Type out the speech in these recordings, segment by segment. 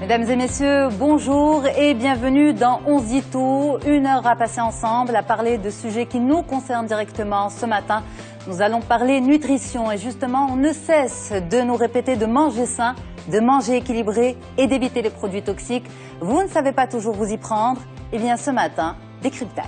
Mesdames et messieurs, bonjour et bienvenue dans On se dit tout. Une heure à passer ensemble à parler de sujets qui nous concernent directement. Ce matin, nous allons parler nutrition et justement, on ne cesse de nous répéter de manger sain, de manger équilibré et d'éviter les produits toxiques. Vous ne savez pas toujours vous y prendre? Eh bien, ce matin, décryptage.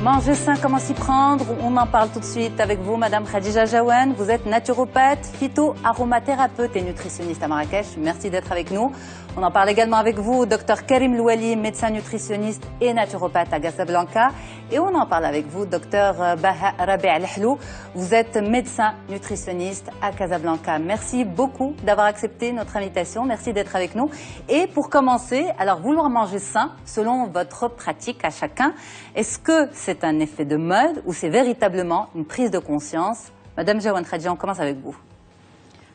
Manger sain, comment s'y prendre? On en parle tout de suite avec vous, Madame Khadija Jaouane. Vous êtes naturopathe, phyto-aromathérapeute et nutritionniste à Marrakech. Merci d'être avec nous. On en parle également avec vous, Dr Karim Louali, médecin nutritionniste et naturopathe à Casablanca. Et on en parle avec vous, Dr Baha Rabi Al-Hlou. Vous êtes médecin nutritionniste à Casablanca. Merci beaucoup d'avoir accepté notre invitation. Merci d'être avec nous. Et pour commencer, alors vouloir manger sain, selon votre pratique à chacun, est-ce que c'est un effet de mode ou c'est véritablement une prise de conscience? Madame Jaouane Khadija, on commence avec vous.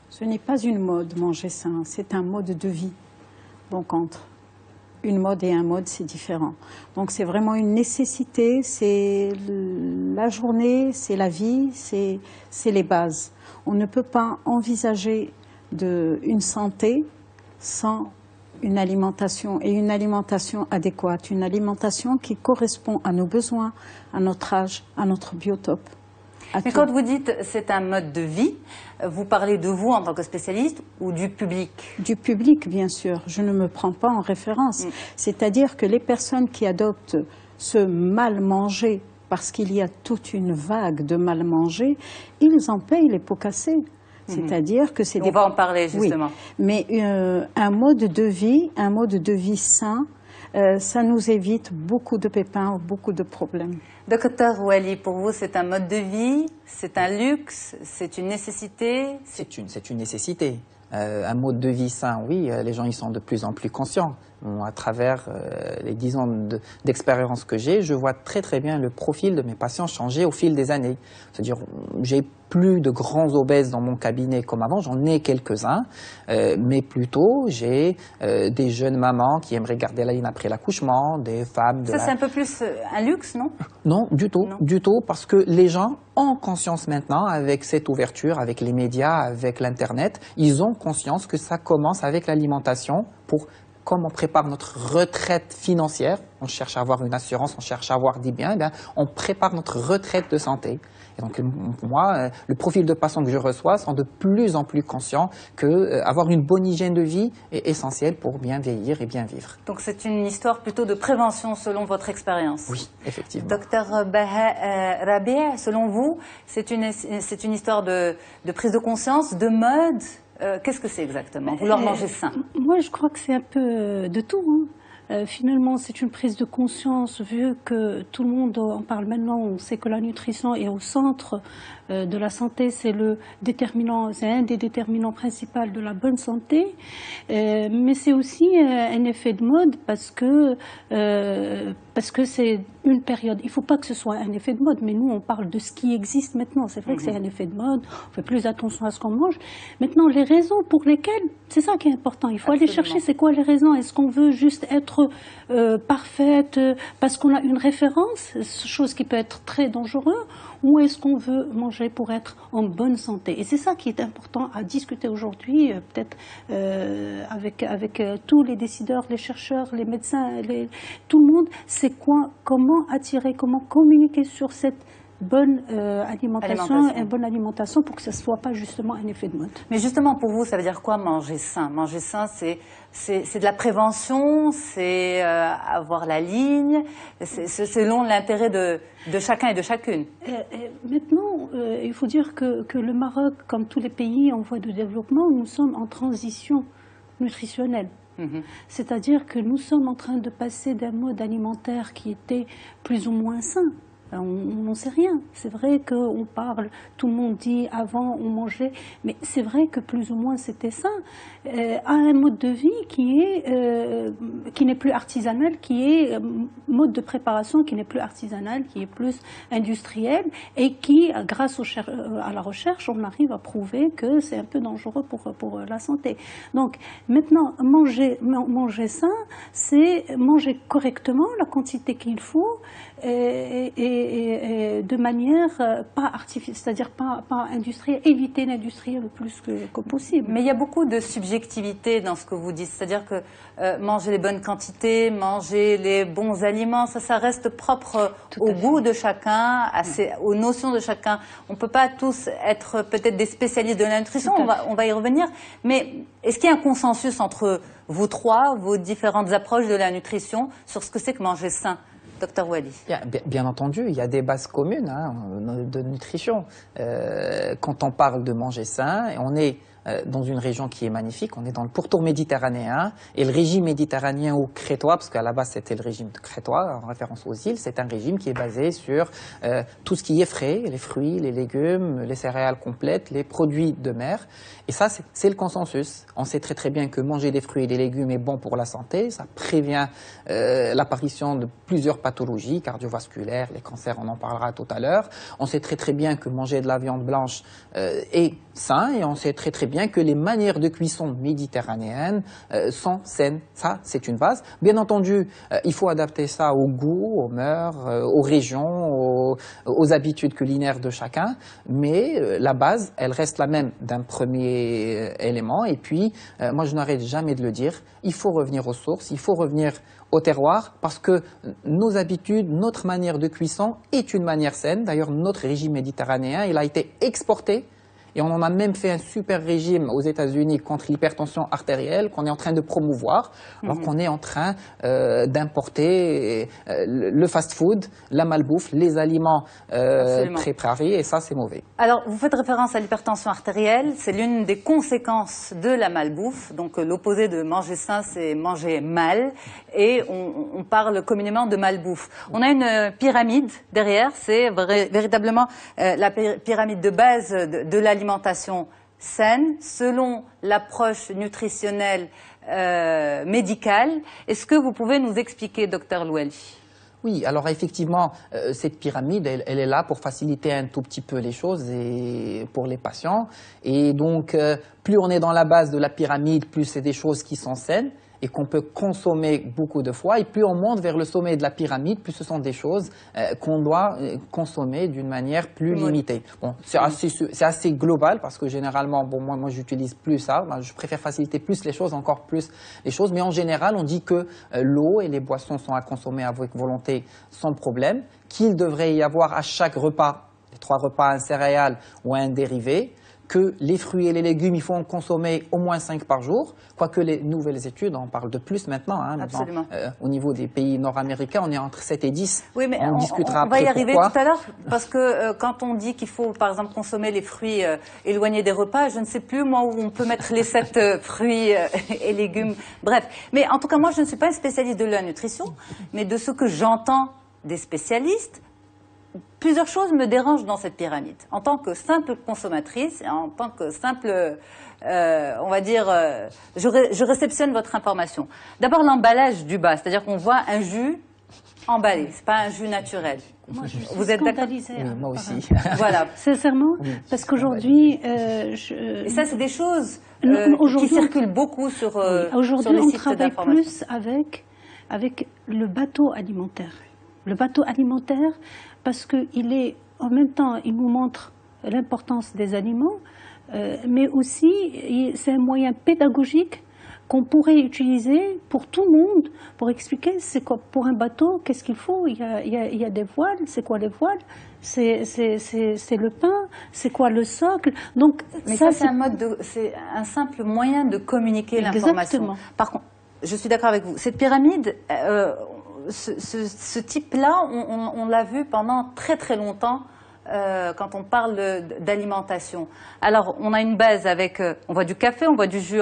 Ce n'est pas une mode, manger sain, c'est un mode de vie. Donc entre une mode et un mode, c'est différent. Donc c'est vraiment une nécessité, c'est la journée, c'est la vie, c'est les bases. On ne peut pas envisager une santé sans une alimentation, et une alimentation adéquate, une alimentation qui correspond à nos besoins, à notre âge, à notre biotope. Mais quand vous dites c'est un mode de vie, vous parlez de vous en tant que spécialiste ou du public? Du public, bien sûr. Je ne me prends pas en référence. C'est-à-dire que les personnes qui adoptent ce mal manger, parce qu'il y a toute une vague de mal manger, ils en payent les pots cassés. C'est-à-dire que c'est On va en parler justement. Oui, mais un mode de vie sain, ça nous évite beaucoup de pépins, beaucoup de problèmes. Docteur Ouali, pour vous, c'est un mode de vie, c'est un luxe, c'est une nécessité? C'est une nécessité. Un mode de vie sain, oui, les gens ils sont de plus en plus conscients. Bon, à travers les 10 ans d'expérience que j'ai, je vois très bien le profil de mes patients changer au fil des années. C'est-à-dire, j'ai plus de grands obèses dans mon cabinet comme avant, j'en ai quelques-uns, mais plutôt j'ai des jeunes mamans qui aimeraient garder la ligne après l'accouchement, des femmes... Ça, c'est un peu plus un luxe, non? Non, du tout, parce que les gens ont conscience maintenant, avec cette ouverture, avec les médias, avec l'Internet, ils ont conscience que ça commence avec l'alimentation comme on prépare notre retraite financière, on cherche à avoir une assurance, on cherche à avoir des biens, on prépare notre retraite de santé. Et donc, moi, le profil de patients que je reçois sont de plus en plus conscients qu'avoir une bonne hygiène de vie est essentiel pour bien vieillir et bien vivre. Donc, c'est une histoire plutôt de prévention selon votre expérience. Oui, effectivement. Docteur Baha Rabi, selon vous, c'est une histoire de prise de conscience, de mode? Qu'est-ce que c'est exactement? Vouloir manger sain? Moi, je crois que c'est un peu de tout. Finalement, c'est une prise de conscience, vu que tout le monde en parle maintenant. On sait que la nutrition est au centre de la santé, c'est un des déterminants principaux de la bonne santé. Mais c'est aussi un effet de mode parce que c'est une période. Il ne faut pas que ce soit un effet de mode, mais nous, on parle de ce qui existe maintenant. C'est vrai que c'est un effet de mode, on fait plus attention à ce qu'on mange. Maintenant, les raisons pour lesquelles, c'est ça qui est important. Il faut aller chercher, c'est quoi les raisons? Est-ce qu'on veut juste être parfaite parce qu'on a une référence, chose qui peut être très dangereuse, ou est-ce qu'on veut manger pour être en bonne santé? Et c'est ça qui est important à discuter aujourd'hui, peut-être avec tous les décideurs, les chercheurs, les médecins, tout le monde. C'est quoi, comment attirer, comment communiquer sur cette bonne alimentation, une bonne alimentation pour que ce ne soit pas justement un effet de mode. Mais justement, pour vous, ça veut dire quoi manger sain? Manger sain, c'est de la prévention, c'est avoir la ligne, c'est selon l'intérêt de chacun et de chacune. Maintenant, il faut dire que le Maroc, comme tous les pays en voie de développement, nous sommes en transition nutritionnelle. C'est-à-dire que nous sommes en train de passer d'un mode alimentaire qui était plus ou moins sain, On n'en sait rien. C'est vrai qu'on parle, tout le monde dit avant on mangeait, mais c'est vrai que plus ou moins c'était ça. À un mode de vie qui n'est plus artisanal, qui est mode de préparation qui n'est plus artisanal, qui est plus industriel et qui, grâce à la recherche, on arrive à prouver que c'est un peu dangereux pour la santé. Donc maintenant, manger sain, c'est manger correctement la quantité qu'il faut et de manière pas artificielle, c'est-à-dire pas industrielle, éviter l'industriel le plus que possible. Mais il y a beaucoup de subjectivité dans ce que vous dites, c'est-à-dire que manger les bonnes quantités, manger les bons aliments, ça reste propre au goût de chacun, aux notions de chacun. On ne peut pas tous être peut-être des spécialistes de la nutrition, on va y revenir, mais est-ce qu'il y a un consensus entre vous trois, vos différentes approches de la nutrition, sur ce que c'est que manger sain? Docteur Ouali. Bien entendu, il y a des bases communes de nutrition. Quand on parle de manger sain, on est dans une région qui est magnifique, on est dans le pourtour méditerranéen, et le régime méditerranéen ou crétois, parce qu'à la base c'était le régime crétois, en référence aux îles, c'est un régime qui est basé sur tout ce qui est frais, les fruits, les légumes, les céréales complètes, les produits de mer. Et ça, c'est le consensus. On sait très très bien que manger des fruits et des légumes est bon pour la santé, ça prévient l'apparition de plusieurs pathologies cardiovasculaires, les cancers, on en parlera tout à l'heure. On sait très très bien que manger de la viande blanche est sain, et on sait très très bien que les manières de cuisson méditerranéennes sont saines. Ça, c'est une base. Bien entendu, il faut adapter ça au goût, aux mœurs, aux régions, aux habitudes culinaires de chacun, mais la base, elle reste la même d'un premier élément. Et puis, moi, je n'arrête jamais de le dire, il faut revenir aux sources, il faut revenir au terroir, parce que nos habitudes, notre manière de cuisson est une manière saine. D'ailleurs, notre régime méditerranéen, il a été exporté, et on en a même fait un super régime aux États-Unis contre l'hypertension artérielle qu'on est en train de promouvoir, alors qu'on est en train d'importer le fast-food, la malbouffe, les aliments préparés, et ça, c'est mauvais. Alors, vous faites référence à l'hypertension artérielle, c'est l'une des conséquences de la malbouffe. Donc, l'opposé de manger sain, c'est manger mal, et on parle communément de malbouffe. On a une pyramide derrière, c'est véritablement la pyramide de base de l'alimentation saine, selon l'approche nutritionnelle médicale. Est-ce que vous pouvez nous expliquer, docteur Louali? Oui, alors effectivement, cette pyramide, elle est là pour faciliter un tout petit peu les choses pour les patients. Et donc, plus on est dans la base de la pyramide, plus c'est des choses qui sont saines et qu'on peut consommer beaucoup de fois. Et plus on monte vers le sommet de la pyramide, plus ce sont des choses qu'on doit consommer d'une manière plus limitée. Bon, c'est assez global, parce que généralement, bon, moi j'utilise plus ça. Je préfère faciliter plus les choses, encore plus les choses. Mais en général, on dit que l'eau et les boissons sont à consommer avec volonté, sans problème, qu'il devrait y avoir à chaque repas, les 3 repas, un céréale ou un dérivé, que les fruits et les légumes, il faut en consommer au moins 5 par jour, quoique les nouvelles études en parlent de plus maintenant. Absolument. Au niveau des pays nord-américains, on est entre 7 et 10. Oui, mais on discutera va y arriver pourquoi. tout à l'heure, parce que quand on dit qu'il faut, par exemple, consommer les fruits éloignés des repas, je ne sais plus, moi, où on peut mettre les 7 fruits et légumes. Bref. Mais en tout cas, moi, je ne suis pas un spécialiste de la nutrition, mais de ce que j'entends des spécialistes, plusieurs choses me dérangent dans cette pyramide. En tant que simple consommatrice, et en tant que simple, on va dire, je réceptionne votre information. D'abord, l'emballage du bas, c'est-à-dire qu'on voit un jus emballé, c'est pas un jus naturel. Moi, je suis Vous êtes d'accord? scandalisée. Oui, moi aussi. Voilà. Sincèrement, parce qu'aujourd'hui... Et ça, c'est des choses qui aujourd'hui, circulent beaucoup sur, aujourd'hui, sur les on sites travaille d'information. plus avec le bateau alimentaire. Le bateau alimentaire, parce qu'il est, en même temps, il nous montre l'importance des aliments, mais aussi, c'est un moyen pédagogique qu'on pourrait utiliser pour tout le monde, pour expliquer c'est quoi, pour un bateau, qu'est-ce qu'il faut. Il y a des voiles, c'est quoi les voiles, c'est le pain, c'est quoi le socle. Donc, mais ça c'est un simple moyen de communiquer l'information. Par contre, je suis d'accord avec vous, cette pyramide, ce type-là, on l'a vu pendant très très longtemps quand on parle d'alimentation. Alors, on a une base avec, on voit du café, on voit du jus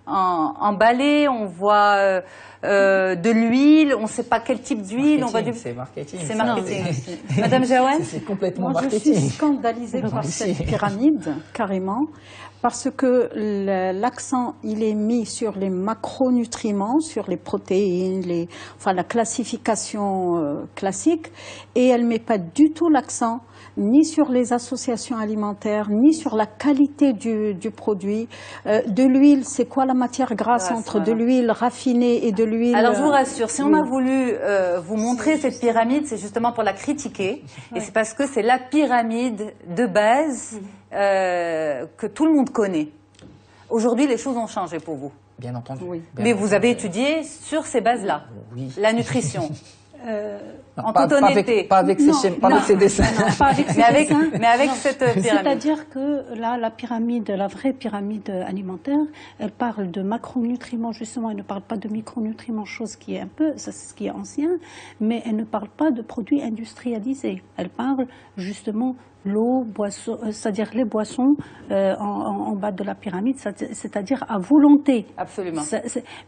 emballé, on voit de l'huile, on ne sait pas quel type d'huile. C'est marketing. C'est marketing. Madame Jaouane? C'est complètement Moi, marketing. je suis scandalisée par cette pyramide, carrément, parce que l'accent, il est mis sur les macronutriments, sur les protéines, enfin la classification classique, et elle ne met pas du tout l'accent ni sur les associations alimentaires, ni sur la qualité du produit. De l'huile, c'est quoi la matière grasse entre de l'huile raffinée et de l'huile... Alors je vous rassure, si on a voulu vous montrer cette pyramide, c'est justement pour la critiquer. Et c'est parce que c'est la pyramide de base que tout le monde connaît. Aujourd'hui, les choses ont changé pour vous. Bien entendu. Oui. Mais vous avez étudié sur ces bases-là. Oui. La nutrition. En pas, toute honnêteté. Pas avec ces dessins. Non, pas avec ces dessins. Mais avec cette pyramide. C'est-à-dire que là, la pyramide, la vraie pyramide alimentaire, elle parle de macronutriments, justement, elle ne parle pas de micronutriments, chose qui est un peu, ça c'est ce qui est ancien, mais elle ne parle pas de produits industrialisés. Elle parle justement l'eau, boisson, c'est-à-dire les boissons en bas de la pyramide, c'est-à-dire à volonté. Absolument.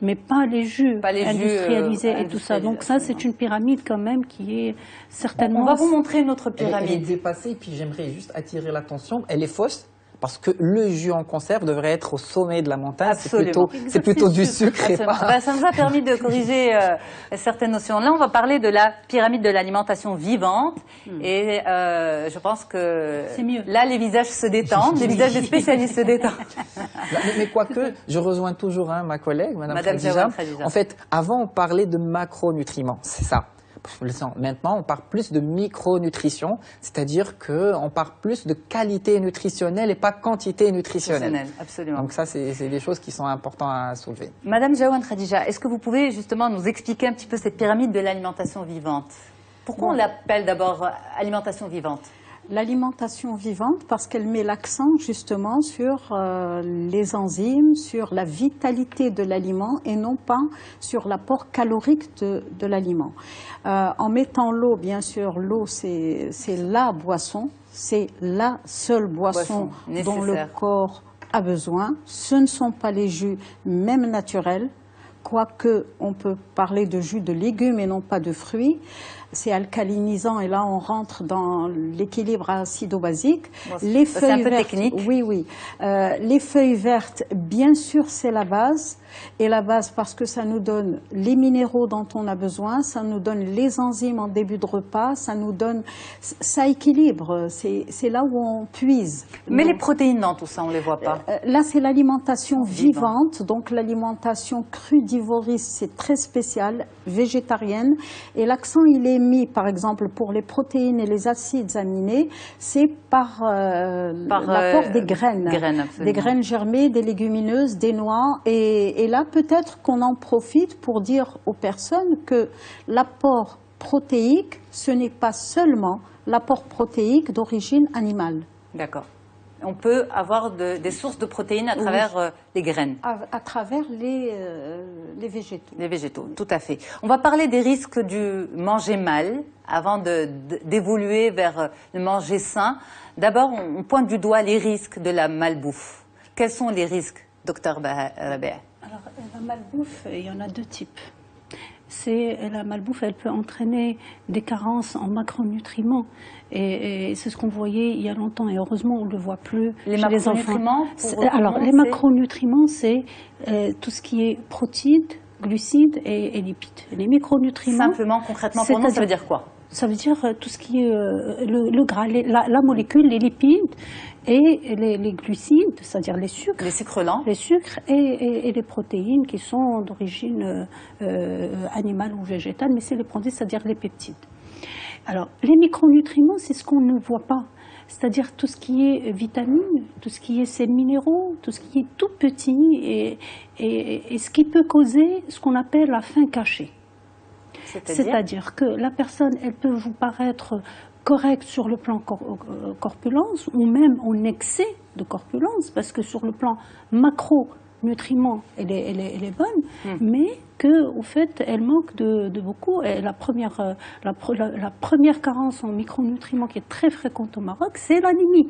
Mais pas les jus pas les industrialisés et tout ça. Donc ça, c'est une pyramide quand même qui est certainement... On va vous montrer une autre pyramide. Elle est dépassée, puis j'aimerais juste attirer l'attention. Elle est fausse. Parce que le jus en conserve devrait être au sommet de la montagne. C'est plutôt du sucre. Et pas... ça nous a permis de corriger certaines notions. Là, on va parler de la pyramide de l'alimentation vivante. Et je pense que là, les visages se détendent. Les visages des spécialistes se détendent. Mais quoique, je rejoins toujours ma collègue, Madame Khadija. En fait, avant, on parlait de macronutriments. C'est ça. Maintenant, on parle plus de micronutrition, c'est-à-dire qu'on parle plus de qualité nutritionnelle et pas quantité nutritionnelle. Absolument. Donc ça, c'est des choses qui sont importantes à soulever. Madame Jaouane Khadija, est-ce que vous pouvez justement nous expliquer un petit peu cette pyramide de l'alimentation vivante? Pourquoi on l'appelle d'abord alimentation vivante? L'alimentation vivante parce qu'elle met l'accent justement sur les enzymes, sur la vitalité de l'aliment et non pas sur l'apport calorique de l'aliment. En mettant l'eau, bien sûr, l'eau c'est la boisson, c'est la seule boisson dont le corps a besoin. Ce ne sont pas les jus, même naturels, quoique on peut parler de jus de légumes et non pas de fruits. C'est alcalinisant et là on rentre dans l'équilibre acido-basique. Les feuilles un peu vertes, technique. Oui. Les feuilles vertes, bien sûr, c'est la base. Et la base parce que ça nous donne les minéraux dont on a besoin, ça nous donne les enzymes en début de repas, ça équilibre. C'est là où on puise. Mais les protéines dans tout ça, on les voit pas. Là, c'est l'alimentation vivante. Donc l'alimentation crudivoriste, c'est très spécial, végétarienne. Et l'accent, il est mis, par exemple, pour les protéines et les acides aminés, c'est par l'apport des graines. Des graines germées, des légumineuses, des noix. Et là, peut-être qu'on en profite pour dire aux personnes que l'apport protéique, ce n'est pas seulement l'apport protéique d'origine animale. D'accord. On peut avoir des sources de protéines à travers les graines. À travers les végétaux. Les végétaux, tout à fait. On va parler des risques du manger mal avant d'évoluer vers le manger sain. D'abord, on pointe du doigt les risques de la malbouffe. Quels sont les risques, docteur Rabea? Alors, la malbouffe, il y en a deux types. La malbouffe, elle peut entraîner des carences en macronutriments. Et c'est ce qu'on voyait il y a longtemps. Et heureusement, on ne le voit plus les chez les macronutriments enfants. Alors, les macronutriments, c'est tout ce qui est protéines, glucides et lipides. Les micronutriments... Simplement, concrètement, pour nous, ça veut dire quoi? Ça veut dire tout ce qui est le gras, la molécule, les lipides et les glucides, c'est-à-dire les sucres. Les sucres lents. Les sucres et les protéines qui sont d'origine animale ou végétale, mais c'est les protéines, c'est-à-dire les peptides. Alors, les micronutriments, c'est ce qu'on ne voit pas. C'est-à-dire tout ce qui est vitamines, tout ce qui est ces minéraux, tout ce qui est tout petit et ce qui peut causer ce qu'on appelle la faim cachée. C'est-à-dire que la personne, elle peut vous paraître correcte sur le plan corpulence ou même en excès de corpulence, parce que sur le plan macronutriments, elle est bonne, mais qu'au fait, elle manque de beaucoup. Et la première carence en micronutriments qui est très fréquente au Maroc, c'est l'anémie.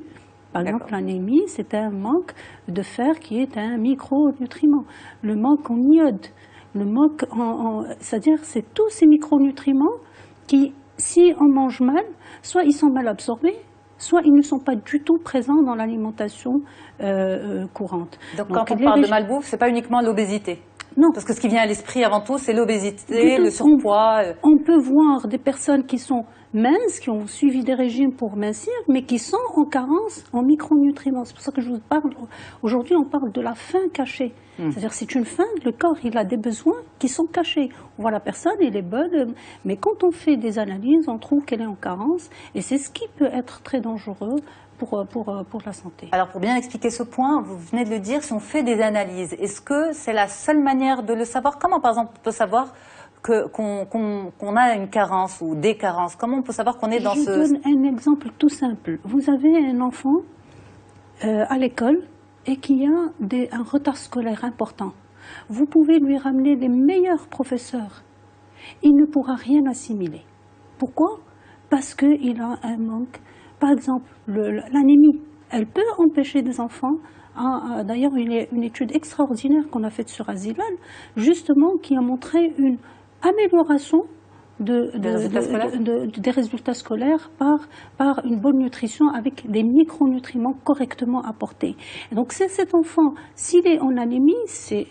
Par exemple, l'anémie, c'est un manque de fer qui est un micronutriment. Le manque en iode. le MOC, c'est-à-dire c'est tous ces micronutriments qui, si on mange mal, soit ils sont mal absorbés, soit ils ne sont pas du tout présents dans l'alimentation courante. Donc quand on parle de malbouffe, ce n'est pas uniquement l'obésité? Non. Parce que ce qui vient à l'esprit avant tout, c'est l'obésité, le surpoids. On peut voir des personnes qui sont minces, qui ont suivi des régimes pour mincir, mais qui sont en carence en micronutriments. C'est pour ça que je vous parle, aujourd'hui on parle de la faim cachée. C'est-à-dire c'est une faim, le corps il a des besoins qui sont cachés. On voit la personne, elle est bonne, mais quand on fait des analyses, on trouve qu'elle est en carence, et c'est ce qui peut être très dangereux pour la santé. Alors pour bien expliquer ce point, vous venez de le dire, si on fait des analyses, est-ce que c'est la seule manière de le savoir? Comment par exemple on peut savoir qu'on a une carence ou des carences? Comment on peut savoir qu'on est dans ce... Je donne un exemple tout simple. Vous avez un enfant à l'école et qui a un retard scolaire important. Vous pouvez lui ramener les meilleurs professeurs. Il ne pourra rien assimiler. Pourquoi? Parce qu'il a un manque. Par exemple, l'anémie, elle peut empêcher des enfants. D'ailleurs, il y a une étude extraordinaire qu'on a faite sur Azilal, justement, qui a montré une amélioration des résultats scolaires par une bonne nutrition avec des micronutriments correctement apportés. Et donc c'est cet enfant, s'il est en anémie, c'est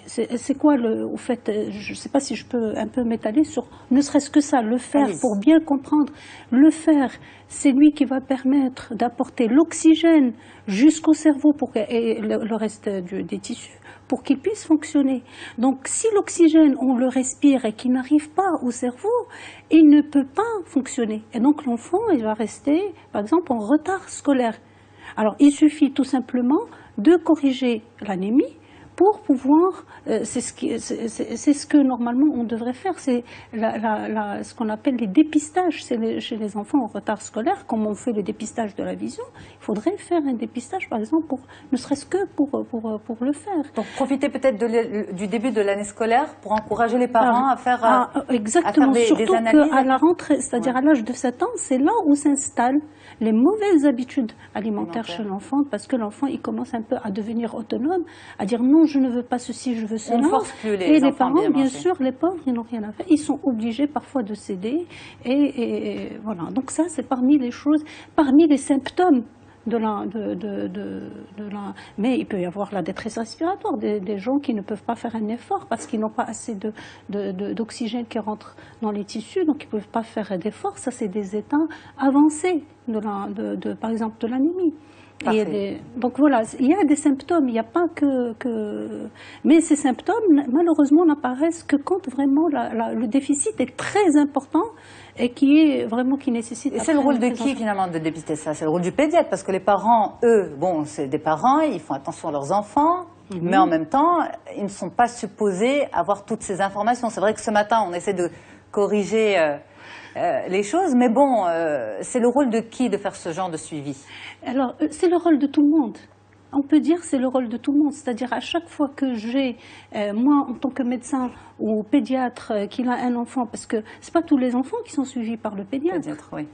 quoi au fait, je ne sais pas si je peux un peu m'étaler sur ne serait-ce que ça, le fer, pour bien comprendre. Le fer, c'est lui qui va permettre d'apporter l'oxygène jusqu'au cerveau et le reste des tissus, pour qu'il puisse fonctionner. Donc si l'oxygène, on le respire et qu'il n'arrive pas au cerveau, il ne peut pas fonctionner. Et donc l'enfant, il va rester, par exemple, en retard scolaire. Alors il suffit tout simplement de corriger l'anémie pour pouvoir, c'est ce que normalement on devrait faire, c'est ce qu'on appelle les dépistages chez les enfants en retard scolaire, comme on fait le dépistage de la vision. Il faudrait faire un dépistage, par exemple, ne serait-ce que pour le faire. Donc profiter peut-être du début de l'année scolaire pour encourager les parents à faire, exactement, surtout qu'à la rentrée, c'est-à-dire à l'âge de 7 ans, c'est là où s'installent les mauvaises habitudes alimentaires chez l'enfant, parce que l'enfant, il commence un peu à devenir autonome, à dire non, je ne veux pas ceci, je veux cela. On ne force plus et les parents, bien sûr, les pauvres, ils n'ont rien à faire. Ils sont obligés parfois de céder. Et voilà. Donc ça, c'est parmi les choses, parmi les symptômes mais il peut y avoir la détresse respiratoire, des gens qui ne peuvent pas faire un effort parce qu'ils n'ont pas assez d'oxygène qui rentre dans les tissus, donc ils ne peuvent pas faire d'effort. Ça, c'est des états avancés, par exemple, de l'anémie. Donc voilà, il y a des symptômes, il n'y a pas mais ces symptômes, malheureusement, n'apparaissent que quand vraiment le déficit est très important et qui nécessite... Et c'est le rôle de qui, finalement, de dépister ça? C'est le rôle du pédiatre, parce que les parents, eux, bon, c'est des parents, ils font attention à leurs enfants, mais en même temps, ils ne sont pas supposés avoir toutes ces informations. C'est vrai que ce matin, on essaie de corriger les choses, mais bon, c'est le rôle de qui de faire ce genre de suivi? Alors, c'est le rôle de tout le monde. On peut dire que c'est le rôle de tout le monde, c'est-à-dire à chaque fois que j'ai, moi en tant que médecin ou pédiatre, qu'il a un enfant, parce que ce pas tous les enfants qui sont suivis par le pédiatre. Oui.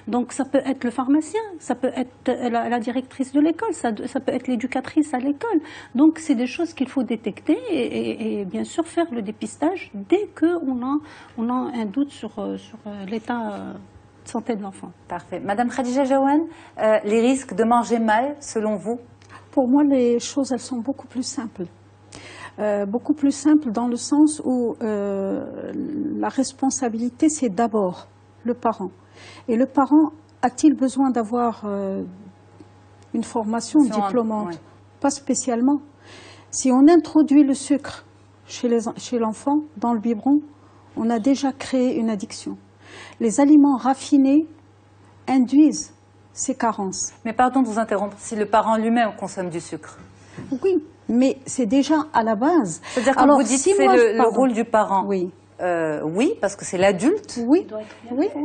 Donc ça peut être le pharmacien, ça peut être la directrice de l'école, ça peut être l'éducatrice à l'école. Donc c'est des choses qu'il faut détecter et bien sûr faire le dépistage dès qu'on a un doute sur l'état de santé de l'enfant. Parfait. Madame Khadija Jaouane, les risques de manger mal, selon vous? Pour moi, les choses, elles sont beaucoup plus simples. Beaucoup plus simples dans le sens où la responsabilité, c'est d'abord le parent. Et le parent a-t-il besoin d'avoir une formation diplômante? Oui. Pas spécialement. Si on introduit le sucre chez l'enfant dans le biberon, on a déjà créé une addiction. Les aliments raffinés induisent ces carences. Mais pardon de vous interrompre, si le parent lui-même consomme du sucre? Oui, mais c'est déjà à la base. C'est-à-dire quand vous dites que c'est le rôle du parent? Oui. Oui, parce que c'est l'adulte. Oui.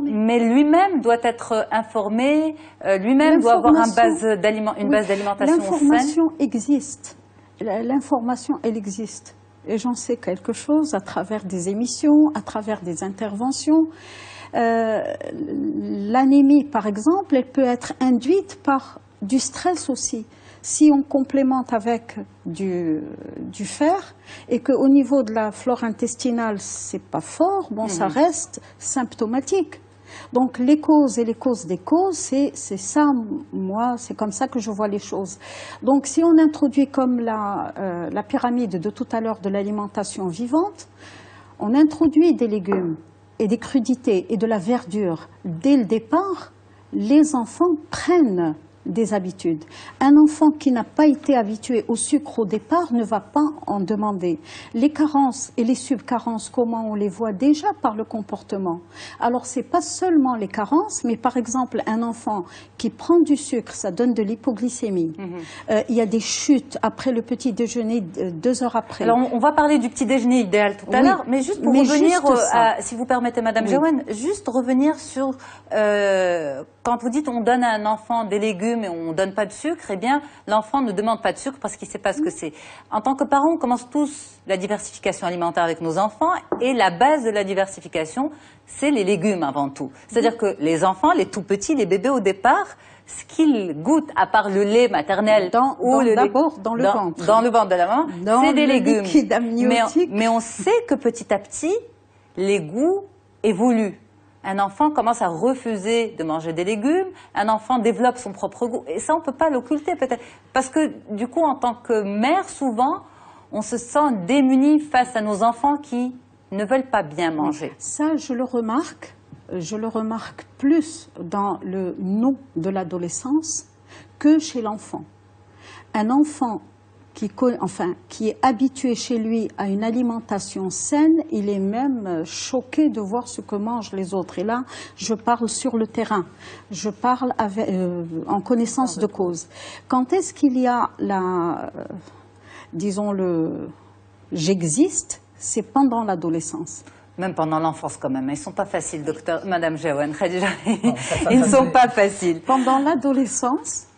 Mais lui-même doit être informé, lui-même doit avoir une base d'alimentation saine. L'information existe. L'information, elle existe. Et j'en sais quelque chose à travers des émissions, à travers des interventions. L'anémie, par exemple, elle peut être induite par du stress aussi. Si on complémente avec du fer et qu'au niveau de la flore intestinale, c'est pas fort, bon, ça reste symptomatique. Donc les causes et les causes des causes, c'est ça, moi, c'est comme ça que je vois les choses. Donc si on introduit comme la pyramide de tout à l'heure de l'alimentation vivante, on introduit des légumes et des crudités et de la verdure dès le départ, les enfants prennent des habitudes. Un enfant qui n'a pas été habitué au sucre au départ ne va pas en demander. Les carences et les subcarences, comment on les voit déjà par le comportement. Alors c'est pas seulement les carences, mais par exemple un enfant qui prend du sucre, ça donne de l'hypoglycémie. Il y a des chutes après le petit déjeuner, 2 heures après. Alors on va parler du petit déjeuner idéal tout à l'heure, mais juste pour revenir, si vous permettez Madame Jaouane, juste revenir sur quand vous dites on donne à un enfant des légumes et on ne donne pas de sucre, eh bien, l'enfant ne demande pas de sucre parce qu'il ne sait pas ce que c'est. En tant que parents, on commence tous la diversification alimentaire avec nos enfants et la base de la diversification, c'est les légumes avant tout. C'est-à-dire que les enfants, les tout petits, les bébés au départ, ce qu'ils goûtent, à part le lait maternel d'abord dans le ventre. Dans le ventre de la maman, c'est des légumes. Mais on sait que petit à petit, les goûts évoluent. Un enfant commence à refuser de manger des légumes, un enfant développe son propre goût. Et ça, on ne peut pas l'occulter peut-être. Parce que du coup, en tant que mère, souvent, on se sent démuni face à nos enfants qui ne veulent pas bien manger. Ça, je le remarque plus dans le non de l'adolescence que chez l'enfant. Un enfant qui est habitué chez lui à une alimentation saine, il est même choqué de voir ce que mangent les autres. Et là, je parle sur le terrain, je parle en connaissance de cause. Quand est-ce qu'il y a j'existe, c'est pendant l'adolescence. Même pendant l'enfance quand même. Ils ne sont pas faciles, Madame Jaouane. Ils ne sont pas faciles. Pendant l'adolescence,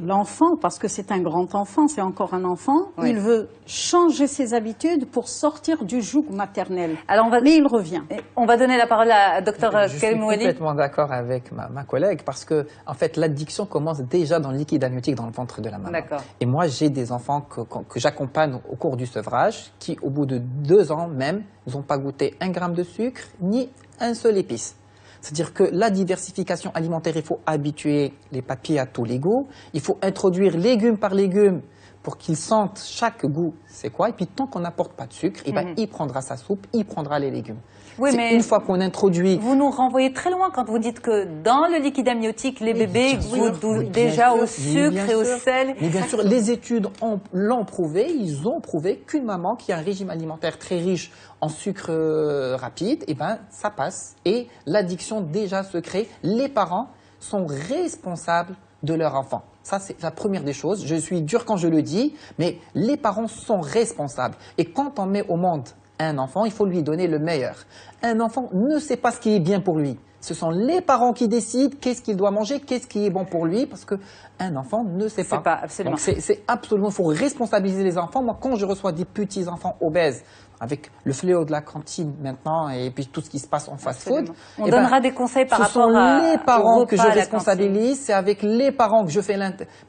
l'enfant, parce que c'est un grand enfant, c'est encore un enfant, il veut changer ses habitudes pour sortir du joug maternel. Alors mais il revient. On va donner la parole à Dr Karim Ouali. Je suis complètement d'accord avec ma collègue parce que en fait, l'addiction commence déjà dans le liquide amniotique dans le ventre de la maman. Et moi, j'ai des enfants que j'accompagne au cours du sevrage qui, au bout de 2 ans même, n'ont pas goûté 1 gramme de sucre ni un seul épice. C'est-à-dire que la diversification alimentaire, il faut habituer les papilles à tous les goûts. Il faut introduire légume par légume pour qu'ils sentent chaque goût, c'est quoi. Et puis tant qu'on n'apporte pas de sucre, il prendra sa soupe, il prendra les légumes. Oui, mais une fois qu'on introduit... Vous nous renvoyez très loin quand vous dites que dans le liquide amniotique, les bébés goûtent déjà au sucre et au sel. Mais bien sûr, les études l'ont prouvé. Ils ont prouvé qu'une maman qui a un régime alimentaire très riche en sucre rapide, eh ben, ça passe. Et l'addiction déjà se crée. Les parents sont responsables de leur enfant. Ça, c'est la première des choses. Je suis dur quand je le dis, mais les parents sont responsables. Et quand on met au monde un enfant, il faut lui donner le meilleur. Un enfant ne sait pas ce qui est bien pour lui. Ce sont les parents qui décident qu'est-ce qu'il doit manger, qu'est-ce qui est bon pour lui, parce qu'un enfant ne sait pas. Absolument. Donc c'est absolument, il faut responsabiliser les enfants. Moi, quand je reçois des petits enfants obèses, avec le fléau de la cantine maintenant et puis tout ce qui se passe en fast-food, on donnera des conseils par rapport à... Ce sont les parents que je responsabilise, c'est avec les parents que je fais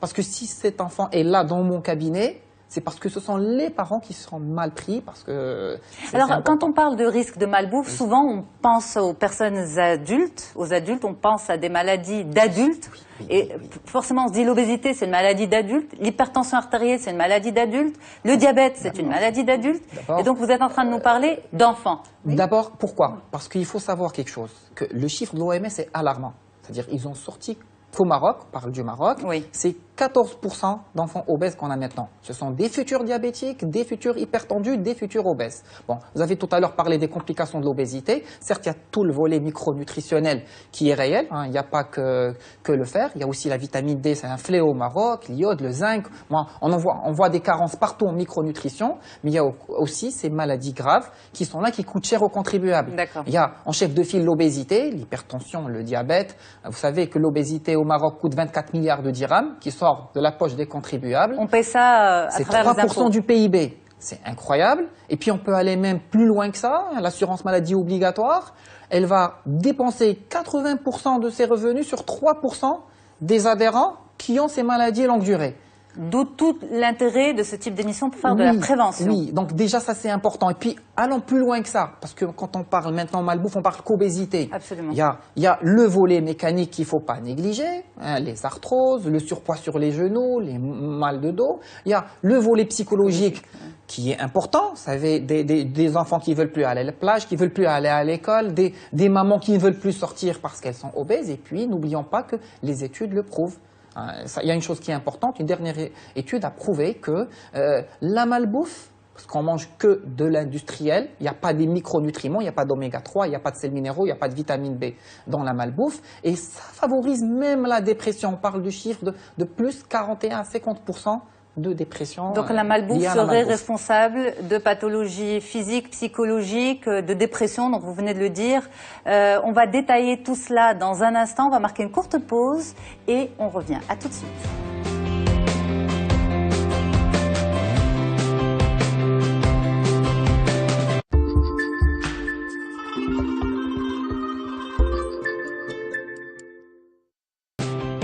parce que si cet enfant est là dans mon cabinet, c'est parce que ce sont les parents qui seront mal pris. Parce que alors, quand on parle de risque de malbouffe, souvent on pense aux personnes adultes, on pense à des maladies d'adultes. Et forcément, on se dit l'obésité, c'est une maladie d'adulte. L'hypertension artérielle, c'est une maladie d'adulte. Le diabète, c'est une maladie d'adulte. Et donc, vous êtes en train de nous parler d'enfants. D'abord, pourquoi? Parce qu'il faut savoir quelque chose, que le chiffre de l'OMS est alarmant. C'est-à-dire, ils ont sorti qu'au Maroc, on parle du Maroc, c'est 14% d'enfants obèses qu'on a maintenant. Ce sont des futurs diabétiques, des futurs hypertendus, des futurs obèses. Bon, vous avez tout à l'heure parlé des complications de l'obésité. Certes, il y a tout le volet micronutritionnel qui est réel. Il n'y a pas que le fer. Il y a aussi la vitamine D, c'est un fléau au Maroc, l'iode, le zinc. On voit des carences partout en micronutrition, mais il y a aussi ces maladies graves qui sont là, qui coûtent cher aux contribuables. Il y a en chef de file l'obésité, l'hypertension, le diabète. Vous savez que l'obésité au Maroc coûte 24 milliards de dirhams qui sort de la poche des contribuables. On paye ça à travers les impôts. C'est 3% du PIB. C'est incroyable. Et puis on peut aller même plus loin que ça. L'assurance maladie obligatoire, elle va dépenser 80% de ses revenus sur 3% des adhérents qui ont ces maladies longue durée. D'où tout l'intérêt de ce type d'émission pour faire de la prévention. Oui, donc déjà ça c'est important. Et puis allons plus loin que ça, parce que quand on parle maintenant malbouffe, on parle qu'obésité. Absolument. Il y a le volet mécanique qu'il ne faut pas négliger, hein, les arthroses, le surpoids sur les genoux, les mal de dos. Il y a le volet psychologique qui est important. Vous savez, des enfants qui ne veulent plus aller à la plage, qui ne veulent plus aller à l'école, des mamans qui ne veulent plus sortir parce qu'elles sont obèses. Et puis n'oublions pas que les études le prouvent. Il y a une chose qui est importante, une dernière étude a prouvé que la malbouffe, parce qu'on mange que de l'industriel, il n'y a pas des micronutriments, il n'y a pas d'oméga 3, il n'y a pas de sels minéraux, il n'y a pas de vitamine B dans la malbouffe, et ça favorise même la dépression. On parle du chiffre de plus 41 à 50% de dépression. Donc la malbouffe serait responsable de pathologies physiques, psychologiques, de dépression, donc vous venez de le dire. On va détailler tout cela dans un instant, on va marquer une courte pause et on revient. À tout de suite.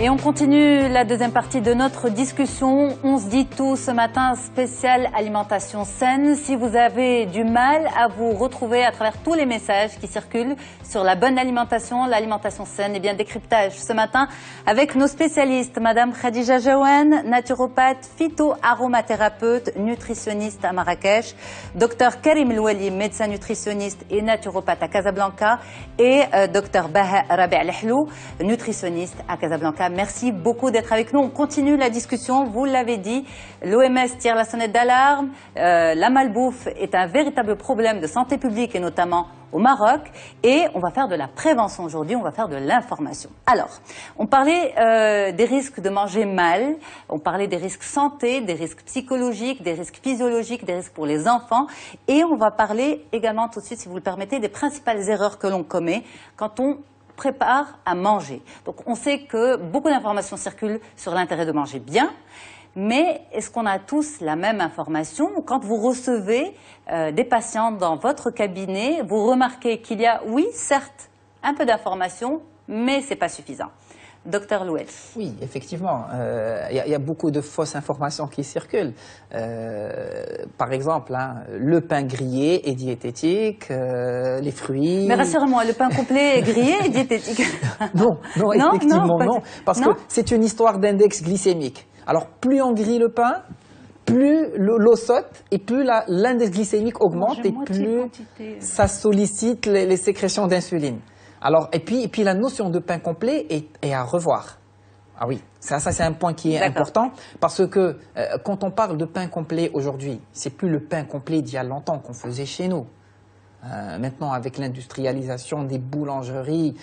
Et on continue la deuxième partie de notre discussion. On se dit tout ce matin, spécial alimentation saine. Si vous avez du mal à vous retrouver à travers tous les messages qui circulent sur la bonne alimentation, l'alimentation saine, et bien décryptage ce matin avec nos spécialistes. Madame Khadija Jaouane, naturopathe, phyto-aromathérapeute, nutritionniste à Marrakech. Docteur Karim Louali, médecin nutritionniste et naturopathe à Casablanca. Et docteur Baha Rabi Al-Hlou, nutritionniste à Casablanca. Merci beaucoup d'être avec nous. On continue la discussion. Vous l'avez dit, l'OMS tire la sonnette d'alarme. La malbouffe est un véritable problème de santé publique et notamment au Maroc. Et on va faire de la prévention aujourd'hui, on va faire de l'information. Alors, on parlait des risques de manger mal, on parlait des risques santé, des risques psychologiques, des risques physiologiques, des risques pour les enfants. Et on va parler également tout de suite, si vous le permettez, des principales erreurs que l'on commet quand on prépare à manger. Donc on sait que beaucoup d'informations circulent sur l'intérêt de manger bien, mais est-ce qu'on a tous la même information? Quand vous recevez des patients dans votre cabinet, vous remarquez qu'il y a, oui, certes, un peu d'informations, mais ce n'est pas suffisant. Docteur Louel. Oui, effectivement, il y a beaucoup de fausses informations qui circulent. Par exemple, hein, le pain grillé est diététique, les fruits... Mais rassurez-moi, le pain complet grillé est diététique. Non, effectivement non, parce que c'est une histoire d'index glycémique. Alors, plus on grille le pain, plus l'eau saute et plus l'index glycémique augmente et plus ça sollicite les sécrétions d'insuline. Alors, et puis la notion de pain complet est à revoir. Ah oui, ça c'est un point qui est important parce que quand on parle de pain complet aujourd'hui, c'est plus le pain complet d'il y a longtemps qu'on faisait chez nous. Maintenant, avec l'industrialisation des boulangeries,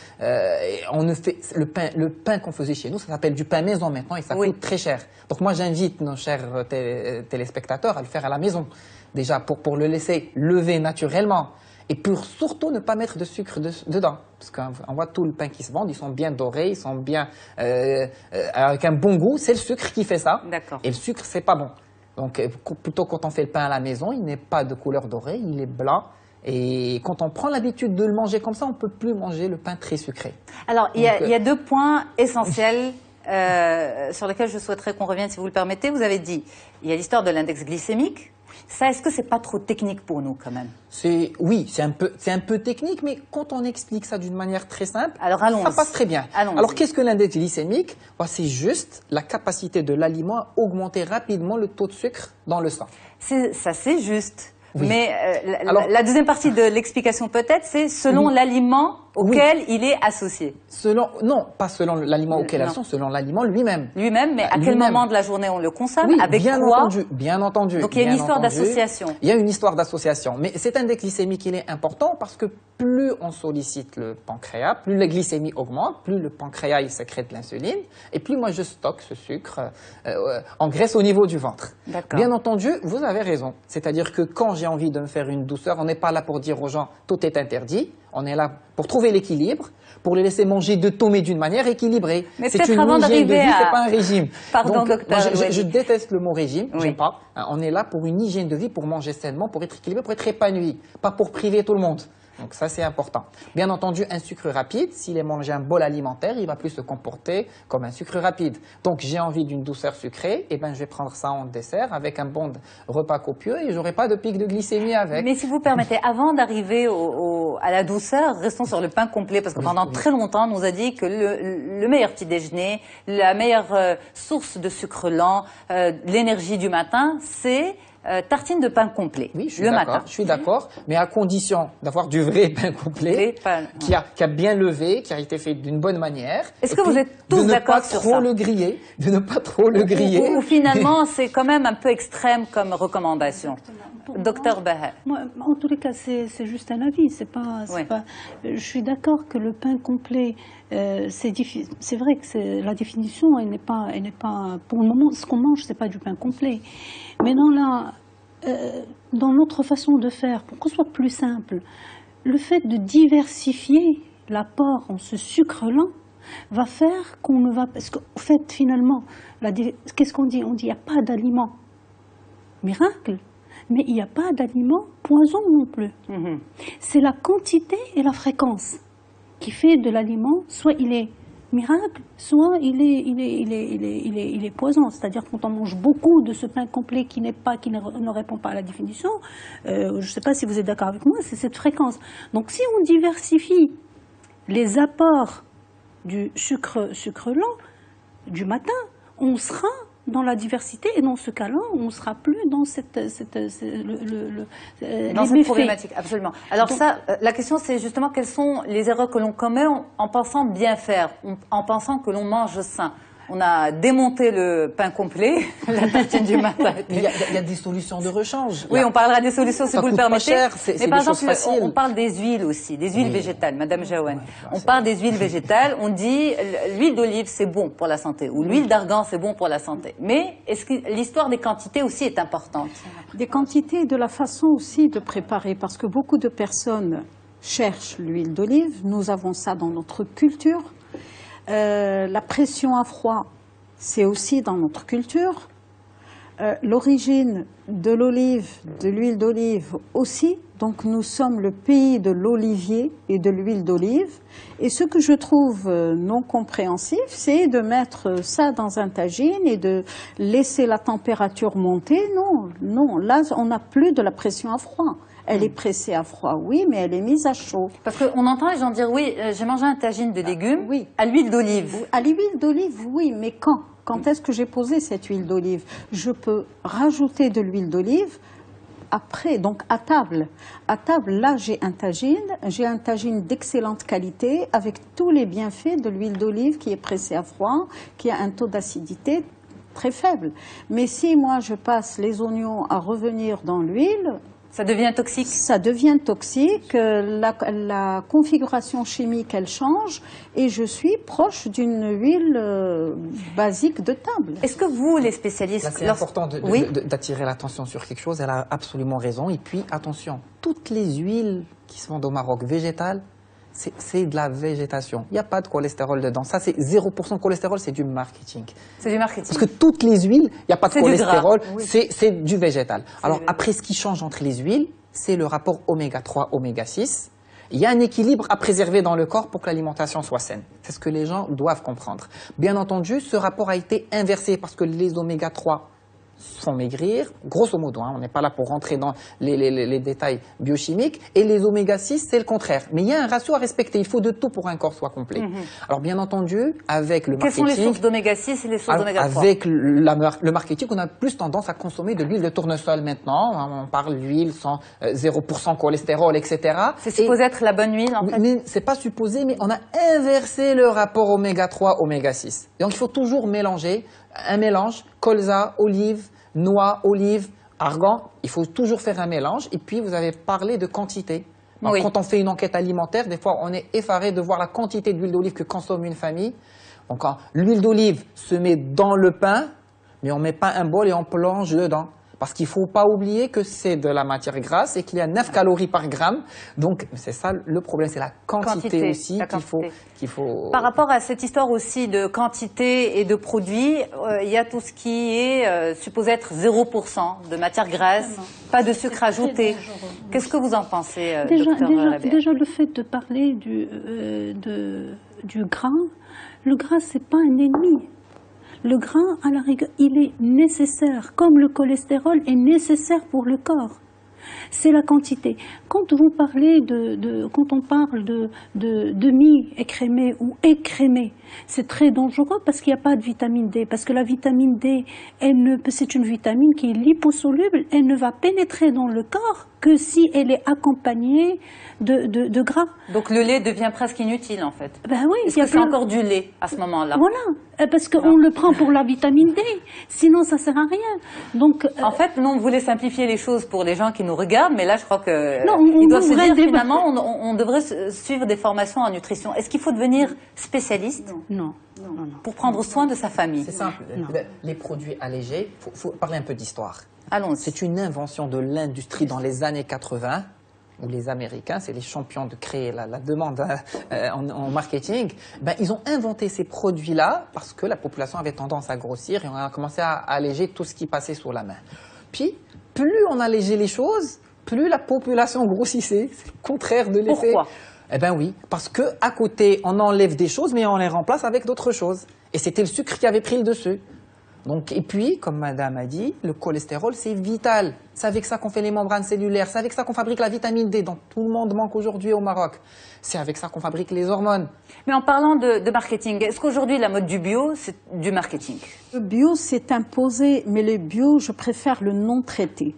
on ne fait le pain qu'on faisait chez nous, ça s'appelle du pain maison maintenant et ça coûte très cher. Donc moi, j'invite nos chers téléspectateurs à le faire à la maison, déjà pour le laisser lever naturellement. Et pour surtout ne pas mettre de sucre dedans. Parce qu'on voit tout le pain qui se vend, ils sont bien dorés, ils sont bien avec un bon goût. C'est le sucre qui fait ça. Et le sucre, c'est pas bon. Donc plutôt quand on fait le pain à la maison, il n'est pas de couleur dorée, il est blanc. Et quand on prend l'habitude de le manger comme ça, on ne peut plus manger le pain très sucré. Alors, il y a deux points essentiels sur lesquels je souhaiterais qu'on revienne, si vous le permettez. Vous avez dit, il y a l'histoire de l'index glycémique. Ça, est-ce que c'est pas trop technique pour nous quand même? Oui, c'est un peu technique, mais quand on explique ça d'une manière très simple, ça passe très bien. Alors, qu'est-ce que l'index glycémique? C'est juste la capacité de l'aliment à augmenter rapidement le taux de sucre dans le sang. Ça, c'est juste. Oui. Mais la deuxième partie de l'explication peut-être, c'est selon l'aliment auquel il est associé. Non, pas selon l'aliment auquel il est associé, selon l'aliment lui-même. Lui-même, mais à quel moment de la journée on le consomme? Avec bien quoi? Bien entendu. Donc il y a une histoire d'association. Il y a une histoire d'association. Mais cet index glycémique, il est important parce que plus on sollicite le pancréas, plus la glycémie augmente, plus le pancréas il sécrète l'insuline, et plus moi je stocke ce sucre en graisse au niveau du ventre. Bien entendu, vous avez raison. C'est-à-dire que quand j'ai envie de me faire une douceur, on n'est pas là pour dire aux gens tout est interdit. On est là pour trouver l'équilibre, pour les laisser manger de tout mais d'une manière équilibrée. C'est une hygiène de vie, c'est pas un régime. Pardon, docteur. Je déteste le mot régime, j'aime pas. On est là pour une hygiène de vie, pour manger sainement, pour être équilibré, pour être épanoui, pas pour priver tout le monde. Donc ça, c'est important. Bien entendu, un sucre rapide, s'il est mangé un bol alimentaire, il va plus se comporter comme un sucre rapide. Donc j'ai envie d'une douceur sucrée, et ben je vais prendre ça en dessert avec un bon repas copieux et j'aurai pas de pic de glycémie avec. Mais si vous permettez, avant d'arriver à la douceur, restons sur le pain complet, parce que pendant très longtemps, on nous a dit que le meilleur petit déjeuner, la meilleure source de sucre lent, l'énergie du matin, c'est tartine de pain complet, oui, le matin. Je suis d'accord, mais à condition d'avoir du vrai pain complet, qui a bien levé, qui a été fait d'une bonne manière. Est-ce que vous êtes tous d'accord sur ça? De ne pas trop le griller. Ou finalement, c'est quand même un peu extrême comme recommandation. Docteur Baha. En tous les cas, c'est juste un avis. Je suis d'accord que le pain complet, c'est vrai que la définition, elle n'est pas, pour le moment, ce qu'on mange, c'est pas du pain complet. Mais dans notre façon de faire, pour qu'on soit plus simple, le fait de diversifier l'apport en ce sucre lent va faire qu'on ne va, parce qu'au fait, finalement, qu'est-ce qu'on dit? On dit il n'y a pas d'aliment miracle. Mais il n'y a pas d'aliment poison non plus. C'est la quantité et la fréquence qui fait de l'aliment, soit il est miracle, soit il est poison. C'est-à-dire quand on mange beaucoup de ce pain complet qui ne répond pas à la définition, je ne sais pas si vous êtes d'accord avec moi, c'est cette fréquence. Donc si on diversifie les apports du sucre lent du matin, on sera dans la diversité, et dans ce cas-là, on ne sera plus dans cette problématique. Absolument. Alors donc, la question c'est justement quelles sont les erreurs que l'on commet en pensant bien faire, en pensant que l'on mange sain. On a démonté le pain complet, la tartine du matin. Il y a des solutions de rechange. Oui, on parlera des solutions si vous le permettez. Pas cher, mais par exemple, on parle des huiles aussi, des huiles végétales, Madame Jaouane. On parle des huiles végétales, on dit l'huile d'olive c'est bon pour la santé, ou l'huile d'argan c'est bon pour la santé. Mais est-ce que l'histoire des quantités aussi est importante? Des quantités et de la façon aussi de préparer, parce que beaucoup de personnes cherchent l'huile d'olive. Nous avons ça dans notre culture. La pression à froid, c'est aussi dans notre culture. L'origine de l'olive, de l'huile d'olive aussi. Donc nous sommes le pays de l'olivier et de l'huile d'olive. Et ce que je trouve non compréhensif, c'est de mettre ça dans un tagine et de laisser la température monter. Non, là on n'a plus de la pression à froid. Elle est pressée à froid, oui, mais elle est mise à chaud. Parce qu'on entend les gens dire, oui, j'ai mangé un tagine de légumes à l'huile d'olive. À l'huile d'olive, oui, mais quand? Quand est-ce que j'ai posé cette huile d'olive? Je peux rajouter de l'huile d'olive après, donc à table. À table, là, j'ai un tagine d'excellente qualité avec tous les bienfaits de l'huile d'olive qui est pressée à froid, qui a un taux d'acidité très faible. Mais si moi, je passe les oignons à revenir dans l'huile... Ça devient toxique? Ça devient toxique, la configuration chimique, elle change, et je suis proche d'une huile basique de table. Est-ce que vous, les spécialistes... C'est important d'attirer l'attention sur quelque chose, elle a absolument raison. Et puis, attention, toutes les huiles qui se vendent au Maroc végétales, c'est de la végétation. Il n'y a pas de cholestérol dedans. Ça, c'est 0% de cholestérol, c'est du marketing. C'est du marketing. Parce que toutes les huiles, il n'y a pas de cholestérol, c'est du végétal. Alors après, ce qui change entre les huiles, c'est le rapport oméga 3, oméga 6. Il y a un équilibre à préserver dans le corps pour que l'alimentation soit saine. C'est ce que les gens doivent comprendre. Bien entendu, ce rapport a été inversé parce que les oméga 3 font maigrir, grosso modo, on n'est pas là pour rentrer dans les détails biochimiques, et les oméga 6, c'est le contraire. Mais il y a un ratio à respecter, il faut de tout pour un corps soit complet. Alors bien entendu, avec le marketing... Quelles sont les sources d'oméga 6 et les sources d'oméga 3? Avec le marketing, on a plus tendance à consommer de l'huile de tournesol maintenant, on parle d'huile sans 0% cholestérol, etc. C'est supposé être la bonne huile en fait? Mais c'est pas supposé, mais on a inversé le rapport oméga 3, oméga 6. Donc il faut toujours mélanger, un mélange, colza, olive, noix, olive, argan, il faut toujours faire un mélange. Et puis, vous avez parlé de quantité. Donc, quand on fait une enquête alimentaire, des fois, on est effaré de voir la quantité d'huile d'olive que consomme une famille. Donc, l'huile d'olive se met dans le pain, mais on ne met pas un bol et on plonge dedans. Parce qu'il ne faut pas oublier que c'est de la matière grasse et qu'il y a 9 calories par gramme. Donc, c'est ça le problème, c'est la quantité aussi qu'il faut... Par rapport à cette histoire aussi de quantité et de produits, il y a tout ce qui est supposé être 0% de matière grasse, pas de sucre ajouté. Qu'est-ce que vous en pensez, docteur Labert? Déjà, le fait de parler du gras, le gras, c'est pas un ennemi. Le gras, à la rigueur, il est nécessaire, comme le cholestérol est nécessaire pour le corps. C'est la quantité. Quand vous parlez quand on parle de demi-écrémé ou écrémé, c'est très dangereux parce qu'il n'y a pas de vitamine D. Parce que la vitamine D, c'est une vitamine qui est liposoluble, elle ne va pénétrer dans le corps que si elle est accompagnée de gras. Donc le lait devient presque inutile en fait. Ben oui, est-ce que c'est encore du lait à ce moment-là? Voilà, parce qu'on le prend pour la vitamine D, sinon ça sert à rien. Donc, en fait, nous on voulait simplifier les choses pour les gens qui nous regardent, mais là je crois que ils doivent se dire finalement on devrait suivre des formations en nutrition. Est-ce qu'il faut devenir spécialiste? Non. Pour prendre soin de sa famille? C'est simple. Les produits allégés, faut parler un peu d'histoire. Allons-y. C'est une invention de l'industrie dans les années 80, où les Américains, c'est les champions de créer la demande en marketing, ils ont inventé ces produits-là parce que la population avait tendance à grossir et on a commencé à alléger tout ce qui passait sous la main. Puis, plus on allégeait les choses, plus la population grossissait. C'est le contraire de l'effet. Pourquoi? Eh bien oui, parce qu'à côté, on enlève des choses, mais on les remplace avec d'autres choses. Et c'était le sucre qui avait pris le dessus. Donc, et puis, comme madame a dit, le cholestérol, c'est vital. C'est avec ça qu'on fait les membranes cellulaires. C'est avec ça qu'on fabrique la vitamine D, dont tout le monde manque aujourd'hui au Maroc. C'est avec ça qu'on fabrique les hormones. Mais en parlant de marketing, est-ce qu'aujourd'hui, la mode du bio, c'est du marketing? Le bio, c'est imposé, mais le bio, je préfère le non traité.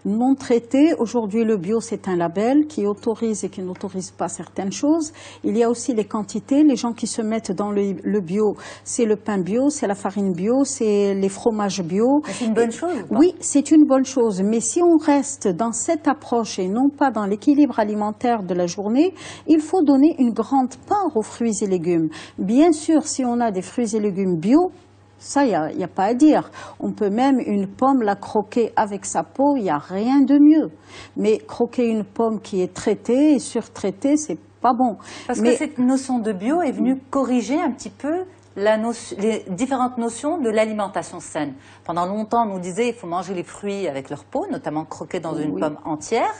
Non traité, aujourd'hui le bio c'est un label qui autorise et qui n'autorise pas certaines choses. Il y a aussi les quantités, les gens qui se mettent dans le bio, c'est le pain bio, c'est la farine bio, c'est les fromages bio. C'est une bonne chose ou pas? Oui, c'est une bonne chose, mais si on reste dans cette approche et non pas dans l'équilibre alimentaire de la journée, il faut donner une grande part aux fruits et légumes. Bien sûr, si on a des fruits et légumes bio, ça, il n'y a pas à dire. On peut même une pomme la croquer avec sa peau, il n'y a rien de mieux. Mais croquer une pomme qui est traitée et surtraitée, c'est pas bon. Parce que cette notion de bio est venue corriger un petit peu les différentes notions de l'alimentation saine. Pendant longtemps, on nous disait qu'il faut manger les fruits avec leur peau, notamment croquer dans une pomme entière.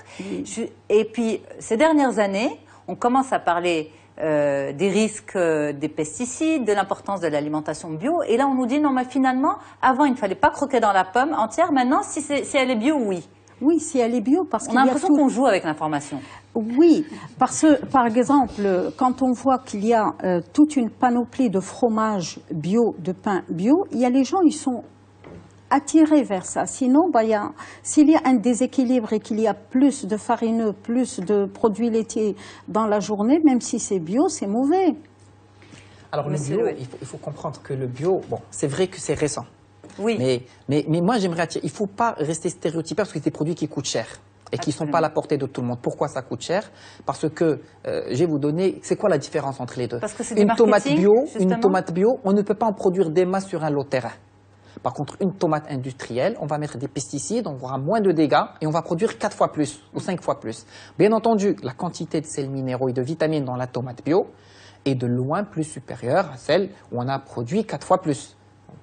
Et puis, ces dernières années, on commence à parler des risques des pesticides, de l'importance de l'alimentation bio. Et là, on nous dit, non, mais finalement, avant, il ne fallait pas croquer dans la pomme entière. Maintenant, si elle est bio, oui. Oui, si elle est bio, parce qu'il y a l'impression qu'on joue avec l'information. Oui, parce que, par exemple, quand on voit qu'il y a toute une panoplie de fromages bio, de pain bio, il y a les gens, ils sont attirés vers ça. Sinon, s'il y a un déséquilibre et qu'il y a plus de farineux, plus de produits laitiers dans la journée, même si c'est bio, c'est mauvais. Alors le bio, il faut comprendre que le bio, bon, c'est vrai que c'est récent. Oui. Mais moi, j'aimerais attirer, il ne faut pas rester stéréotypé parce que c'est des produits qui coûtent cher et qui ne sont pas à la portée de tout le monde. Pourquoi ça coûte cher? Parce que, je vais vous donner, c'est quoi la différence entre les deux? Parce que c'est une tomate bio, on ne peut pas en produire des masses sur un lot de terrain. Par contre, une tomate industrielle, on va mettre des pesticides, on aura moins de dégâts et on va produire 4 fois plus ou 5 fois plus. Bien entendu, la quantité de sels minéraux et de vitamines dans la tomate bio est de loin plus supérieure à celle où on a produit 4 fois plus.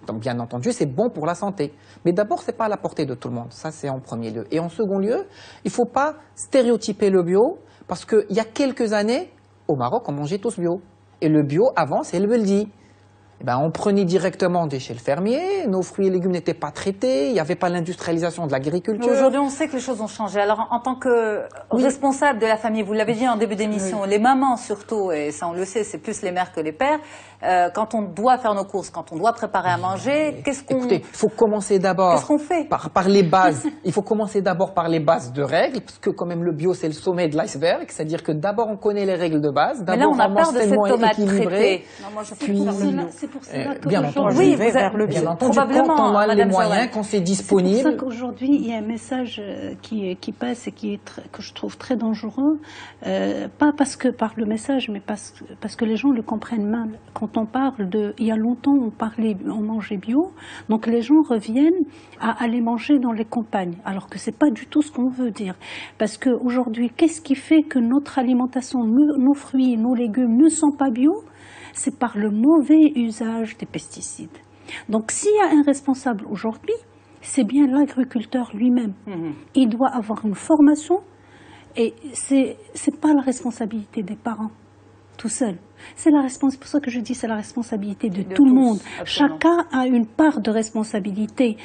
Donc bien entendu, c'est bon pour la santé. Mais d'abord, ce n'est pas à la portée de tout le monde. Ça, c'est en premier lieu. Et en second lieu, il ne faut pas stéréotyper le bio parce qu'il y a quelques années, au Maroc, on mangeait tous bio. Et le bio, avant, c'est le Beldi. On prenait directement des chez le fermier, nos fruits et légumes n'étaient pas traités, il n'y avait pas l'industrialisation de l'agriculture. Aujourd'hui, on sait que les choses ont changé. Alors, en tant que responsable de la famille, vous l'avez dit en début d'émission, les mamans surtout, et ça on le sait, c'est plus les mères que les pères, quand on doit faire nos courses, quand on doit préparer à manger, qu'est-ce qu'on... Écoutez, il faut commencer d'abord... Qu'est-ce qu'on fait par les bases. Il faut commencer d'abord par les bases de règles, parce que quand même le bio, c'est le sommet de l'iceberg, c'est-à-dire que d'abord on connaît les règles de base, d'abord on a peur de cette tomate traitée. Non, moi, c'est pour cela que bien entendu, oui, vous vers le bio. bien entendu, Probablement, quand on a les Madame moyens, Jaouane. quand c'est C'est disponible. pour ça qu'aujourd'hui, il y a un message qui passe et que je trouve très dangereux. Pas parce que par le message, mais parce que les gens le comprennent mal. Quand on parle de... Il y a longtemps, on mangeait bio, donc les gens reviennent à aller manger dans les campagnes, alors que c'est pas du tout ce qu'on veut dire. Parce qu'aujourd'hui, qu'est-ce qui fait que notre alimentation, nos fruits, nos légumes ne sont pas bio? C'est par le mauvais usage des pesticides. Donc s'il y a un responsable aujourd'hui, c'est bien l'agriculteur lui-même. Il doit avoir une formation et c'est pas la responsabilité des parents tout seul. C'est pour ça que je dis c'est la responsabilité de tout le monde. Absolument. Chacun a une part de responsabilité.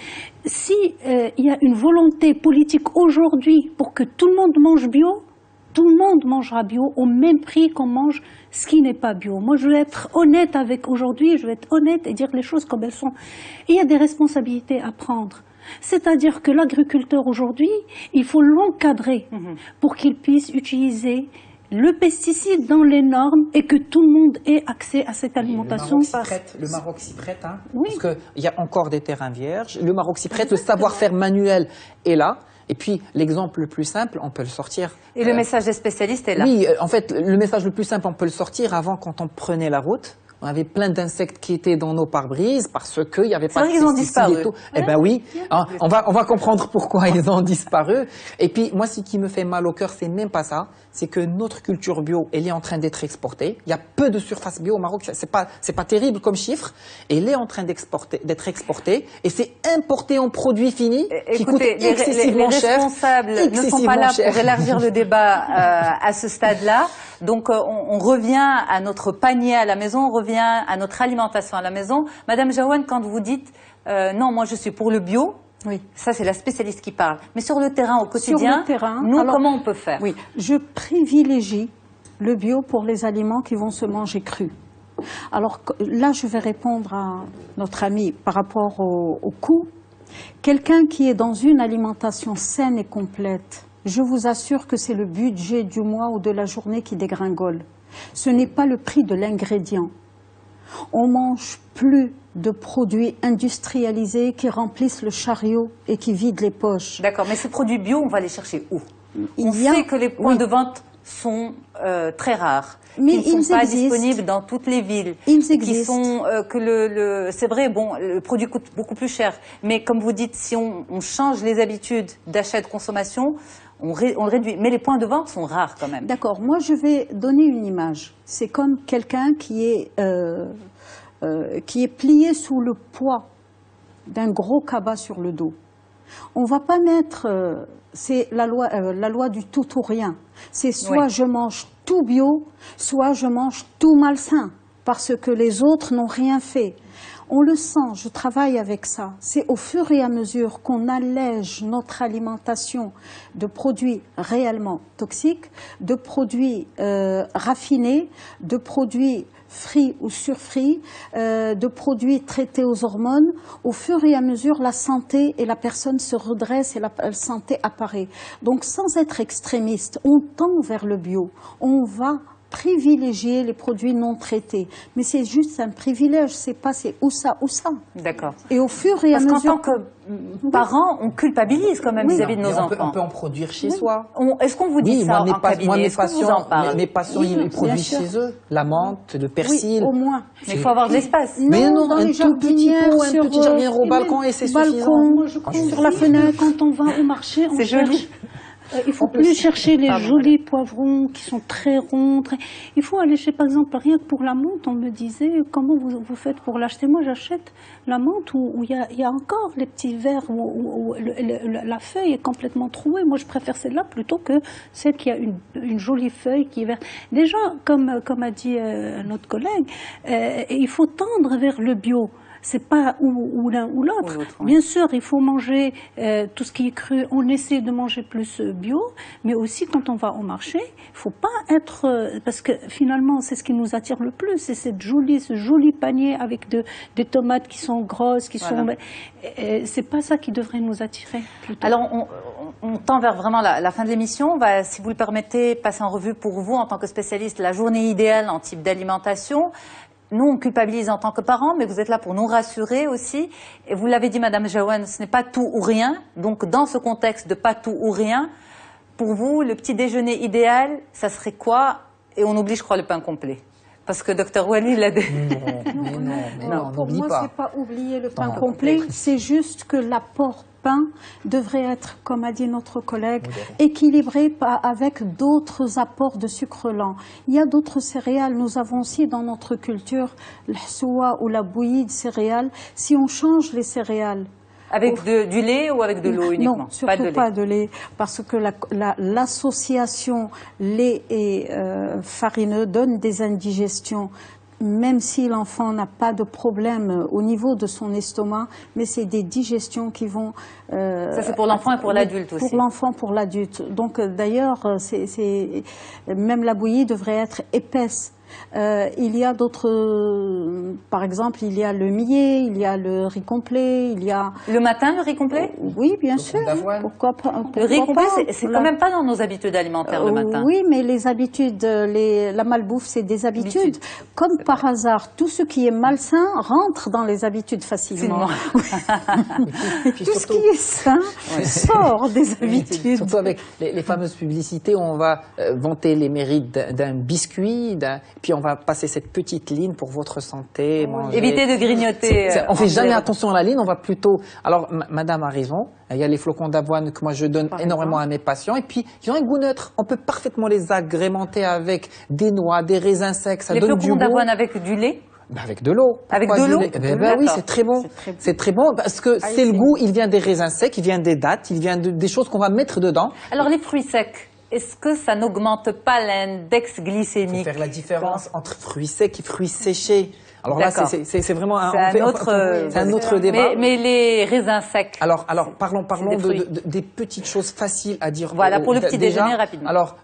Si il y a une volonté politique aujourd'hui pour que tout le monde mange bio, tout le monde mangera bio au même prix qu'on mange ce qui n'est pas bio. Moi, je vais être honnête aujourd'hui, je vais être honnête et dire les choses comme elles sont. Il y a des responsabilités à prendre. C'est-à-dire que l'agriculteur aujourd'hui, il faut l'encadrer pour qu'il puisse utiliser le pesticide dans les normes et que tout le monde ait accès à cette alimentation. Le Maroc s'y prête, hein, Oui. parce qu'il y a encore des terrains vierges. Le Maroc s'y prête, le savoir-faire manuel est là. Et puis, l'exemple le plus simple, on peut le sortir. Et le message des spécialistes est là. Oui, en fait, le message le plus simple, on peut le sortir avant, quand on prenait la route. On avait plein d'insectes qui étaient dans nos pare-brises parce qu'il n'y avait pas de vrai qu'ils ont pesticides disparu. et tout. Eh ben oui, hein, on va comprendre pourquoi ils ont disparu. Et puis, moi, ce qui me fait mal au cœur, c'est même pas ça. C'est que notre culture bio, elle est en train d'être exportée. Il y a peu de surface bio au Maroc. C'est pas terrible comme chiffre. Elle est en train d'être exportée. Et c'est importé en produits finis qui coûtent Écoutez, excessivement les cher. responsables ne sont pas là pour élargir le débat à ce stade-là. Donc on revient à notre panier à la maison, on revient à notre alimentation à la maison. Madame Jaouane, quand vous dites non, moi je suis pour le bio, Oui. ça c'est la spécialiste qui parle. Mais sur le terrain, au quotidien, Sur le terrain, nous, alors, comment on peut faire? Oui, je privilégie le bio pour les aliments qui vont se manger crus. Alors là, je vais répondre à notre ami par rapport au coût. Quelqu'un qui est dans une alimentation saine et complète, je vous assure que c'est le budget du mois ou de la journée qui dégringole. Ce n'est pas le prix de l'ingrédient. On mange plus de produits industrialisés qui remplissent le chariot et qui vident les poches. D'accord, mais ces produits bio, on va les chercher où? Il On y a- sait que les points oui. de vente sont très rares. Mais qui ne sont ils pas existent. disponibles dans toutes les villes. Ils Qui existent. sont c'est vrai, bon, le produit coûte beaucoup plus cher. Mais comme vous dites, si on change les habitudes d'achat et de consommation, on le réduit. Mais les points de vente sont rares quand même. D'accord, moi je vais donner une image. C'est comme quelqu'un qui est plié sous le poids d'un gros cabas sur le dos. On ne va pas mettre, c'est la loi du tout ou rien. C'est soit Oui. je mange tout bio, soit je mange tout malsain, parce que les autres n'ont rien fait. On le sent, je travaille avec ça. C'est au fur et à mesure qu'on allège notre alimentation de produits réellement toxiques, de produits raffinés, de produits frits ou surfrits, de produits traités aux hormones. Au fur et à mesure, la santé et la personne se redressent et la santé apparaît. Donc, sans être extrémiste, on tend vers le bio. On va privilégier les produits non traités. Mais c'est juste un privilège, c'est pas c'est ou ça ou ça. D'accord. Et au fur et à Parce qu'en mesure... tant que parents, on culpabilise quand même Oui. vis-à-vis de nos Mais on enfants. peut en produire chez soi. Est-ce qu'on vous dit ça en cabinet? mes Est-ce qu'on vous en parle? mes patients, Oui, ils bien produisent sûr. chez eux. La menthe, le persil. Oui, au moins. Mais il faut avoir de l'espace. Mais non, dans un les tout petit jardinières, pot, un sur, petit jardinier au et balcon même et c'est balcon, suffisant. moi, je compte sur la fenêtre. Quand on va au marché, on C'est joli. cherche. Il faut plus chercher les jolis poivrons qui sont très ronds. Il faut aller chez, par exemple, rien que pour la menthe, on me disait comment vous faites pour l'acheter. Moi, j'achète la menthe où il y a encore les petits verres où la feuille est complètement trouée. Moi, je préfère celle-là plutôt que celle qui a une jolie feuille qui est verte. Déjà, comme a dit notre collègue, il faut tendre vers le bio. C'est pas ou l'un ou l'autre. Oui. Bien sûr, il faut manger tout ce qui est cru. On essaie de manger plus bio, mais aussi quand on va au marché, il faut pas être parce que finalement c'est ce qui nous attire le plus, c'est ce joli panier avec des tomates qui sont grosses, qui sont. C'est pas ça qui devrait nous attirer. Plutôt. Alors, on tend vers vraiment la fin de l'émission. On va, si vous le permettez, passer en revue pour vous, en tant que spécialiste, la journée idéale en type d'alimentation. nous, on culpabilise en tant que parents, mais vous êtes là pour nous rassurer aussi. Et vous l'avez dit, Madame Jaouane, ce n'est pas tout ou rien. Donc, dans ce contexte de pas tout ou rien, pour vous, le petit déjeuner idéal, ça serait quoi? Et on oublie, je crois, le pain complet. Parce que Dr Wali l'a dit. Non, pour n'oublie moi, pas. c'est pas oublier le pain Non, complet, complet. c'est juste que l'apport pain devrait être, comme a dit notre collègue, équilibré avec d'autres apports de sucre lent. Il y a d'autres céréales. Nous avons aussi dans notre culture le hsoua ou la bouillie de céréales. Si on change les céréales, Avec du lait ou avec de l'eau uniquement? non, surtout pas de lait, parce que l'association lait et farineux donne des indigestions, même si l'enfant n'a pas de problème au niveau de son estomac, mais c'est des digestions qui vont... ça, c'est pour l'enfant et pour l'adulte aussi. Pour l'enfant, pour l'adulte. Donc, d'ailleurs, même la bouillie devrait être épaisse. Il y a d'autres, par exemple, il y a le millet, il y a le riz complet, il y a... Le matin, le riz complet? Oui, bien sûr. d'avoine. Pourquoi pas? Le riz Pourquoi complet, pas? c'est quand même pas dans nos habitudes alimentaires le matin. Oui, mais les habitudes, la malbouffe, c'est des habitudes. Comme par hasard, tout ce qui est malsain rentre dans les habitudes facilement. Puis Tout ce surtout- qui est sain sort des habitudes. Surtout avec les fameuses publicités où on va vanter les mérites d'un biscuit, puis on va passer cette petite ligne pour votre santé, manger. Évitez de grignoter. On fait jamais attention à la ligne, on va plutôt... Alors, madame a raison, il y a les flocons d'avoine que moi je donne énormément à mes patients, et puis ils ont un goût neutre. On peut parfaitement les agrémenter avec des noix, des raisins secs, ça Les donne du flocons goût. d'avoine avec du lait? Ben avec de l'eau. Avec Pourquoi de l'eau? lait Ben oui, D'accord. c'est très bon. C'est très bon parce que c'est le goût, il vient des raisins secs, il vient des dattes, il vient des choses qu'on va mettre dedans. Alors, les fruits secs, est-ce que ça n'augmente pas l'index Il faut glycémique? faire la différence entre fruits secs et fruits séchés. Alors là, D'accord. c'est vraiment un, C'est un autre débat. Mais les raisins secs. Alors parlons des fruits. des petites choses faciles à dire. Voilà, pour le petit déjà. déjeuner, rapidement. Alors,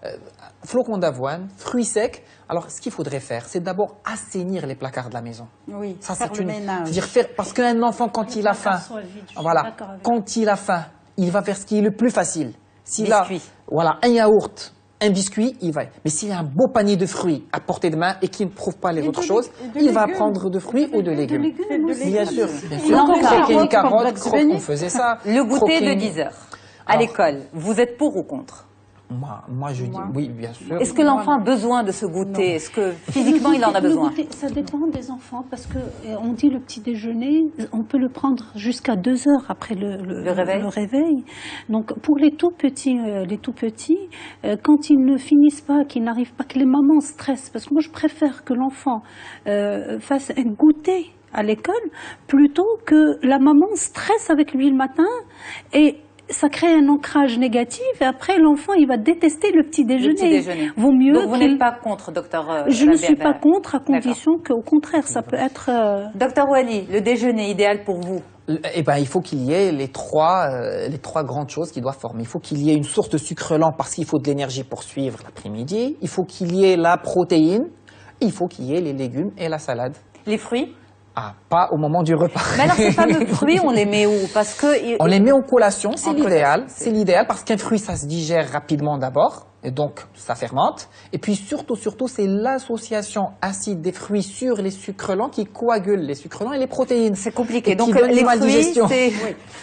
flocons d'avoine, fruits secs. Alors, ce qu'il faudrait faire, c'est d'abord assainir les placards de la maison. Oui, Ça, faire c'est le une. ménage. C'est-à-dire faire, parce qu'un enfant, quand il a faim, voilà, quand il a faim, il va faire ce qui est le plus facile. S'il a, Biscuit. voilà, un yaourt, un biscuit, il va. Mais s'il a un beau panier de fruits à portée de main et qu'il ne prouve pas les autres choses, il va prendre de fruits ou de légumes. Bien sûr, bien sûr. Non, mais Croquer une carotte, carotte, pour Bugs on faisait ça. Le goûter Croquer de une- 10 heures à Alors, l'école, vous êtes pour ou contre? Moi, je dis oui, bien sûr. Est-ce que l'enfant a besoin de ce goûter? Est-ce que physiquement il en a Le besoin? goûter, ça dépend des enfants parce que on dit le petit déjeuner, on peut le prendre jusqu'à 2 heures après le réveil. Donc pour les tout petits, quand ils ne finissent pas, qu'ils n'arrivent pas, que les mamans stressent, parce que moi je préfère que l'enfant fasse un goûter à l'école plutôt que la maman stresse avec lui le matin et ça crée un ancrage négatif et après l'enfant il va détester le petit déjeuner. Le petit déjeuner. Vaut mieux Donc vous qu'il- n'êtes pas contre, docteur Je ne suis Jalbert? pas contre à condition qu'au contraire ça peut être... Docteur Wali, le déjeuner idéal pour vous? Eh ben, il faut qu'il y ait les trois grandes choses qui doivent former. Il faut qu'il y ait une source de sucre lent parce qu'il faut de l'énergie pour suivre l'après-midi. Il faut qu'il y ait la protéine. Il faut qu'il y ait les légumes et la salade. Les fruits? Ah, pas au moment du repas. Mais alors ces fameux fruits, on les met où? Parce que On les met en collation, c'est En l'idéal. collation, C'est l'idéal parce qu'un fruit, ça se digère rapidement d'abord, et donc ça fermente. Et puis surtout, c'est l'association acide des fruits sur les sucres lents qui coagulent les sucres lents et les protéines. c'est compliqué. Et Donc qui donne les une fruits, maldigestion. c'est...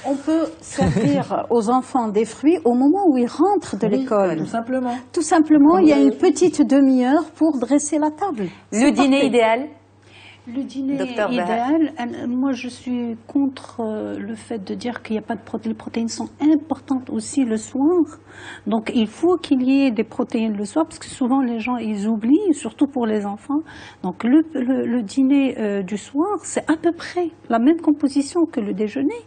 On peut servir aux enfants des fruits au moment où ils rentrent de l'école. Tout simplement. Tout simplement, il y a une petite demi-heure pour dresser la table. Le C'est dîner parfait. idéal? Le dîner Docteur idéal, moi je suis contre le fait de dire qu'il n'y a pas de protéines. Les protéines sont importantes aussi le soir. Donc il faut qu'il y ait des protéines le soir parce que souvent les gens ils oublient, surtout pour les enfants. Donc le dîner du soir, c'est à peu près la même composition que le déjeuner,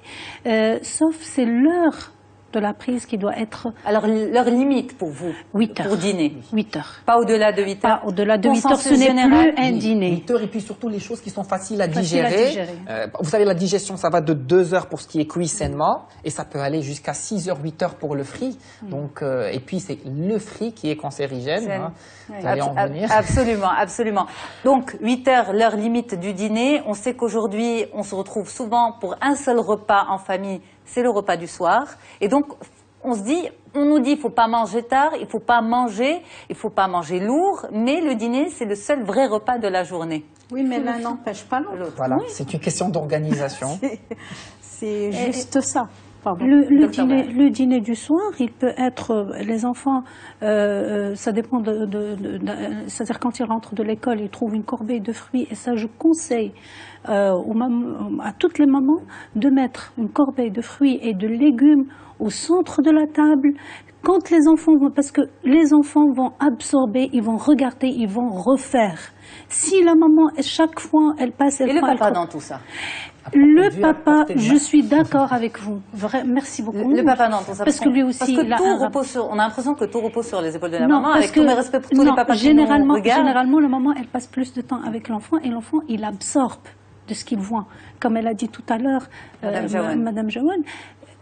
sauf c'est l'heure de la prise qui doit être Alors l'heure limite pour vous? 8 heures. Pour dîner? 8 heures. Pas au-delà de 8 heures? Pas au-delà de 8 heures, ce Consensus n'est général? plus un dîner. 8 heures et puis surtout les choses qui sont faciles à Faciles à digérer. digérer. Vous savez, la digestion, ça va de 2 heures pour ce qui est cuit sainement et ça peut aller jusqu'à 6 heures, 8 heures pour le frit. Donc, et puis c'est le frit qui est cancérigène. Hein. Vous allez en venir. Absolument, absolument. Donc 8 heures, l'heure limite du dîner. On sait qu'aujourd'hui, on se retrouve souvent pour un seul repas en famille, c'est le repas du soir. Et donc, on se dit, On nous dit il ne faut pas manger tard, il ne faut pas manger lourd, mais le dîner, c'est le seul vrai repas de la journée. Oui, mais l'un n'empêche pas l'autre. Voilà, Oui. c'est une question d'organisation. C'est juste ça. Pardon. Le dîner du soir, il peut être, les enfants, ça dépend c'est-à-dire quand ils rentrent de l'école, ils trouvent une corbeille de fruits, et ça je conseille à toutes les mamans de mettre une corbeille de fruits et de légumes au centre de la table. Quand les enfants vont, parce que les enfants vont absorber, ils vont regarder, ils vont refaire. Si la maman, chaque fois, elle passe... Et le papa dans tout ça? Le papa, je suis d'accord avec vous. Merci beaucoup. Le papa dans tout ça. Parce que lui aussi, on a l'impression que tout repose sur les épaules de la maman, avec tous mes respects pour tous les papas généralement, qui nous regardent. Généralement, la maman, elle passe plus de temps avec l'enfant, et l'enfant, il absorbe de ce qu'il voit. Comme elle a dit tout à l'heure, Madame Jaouane,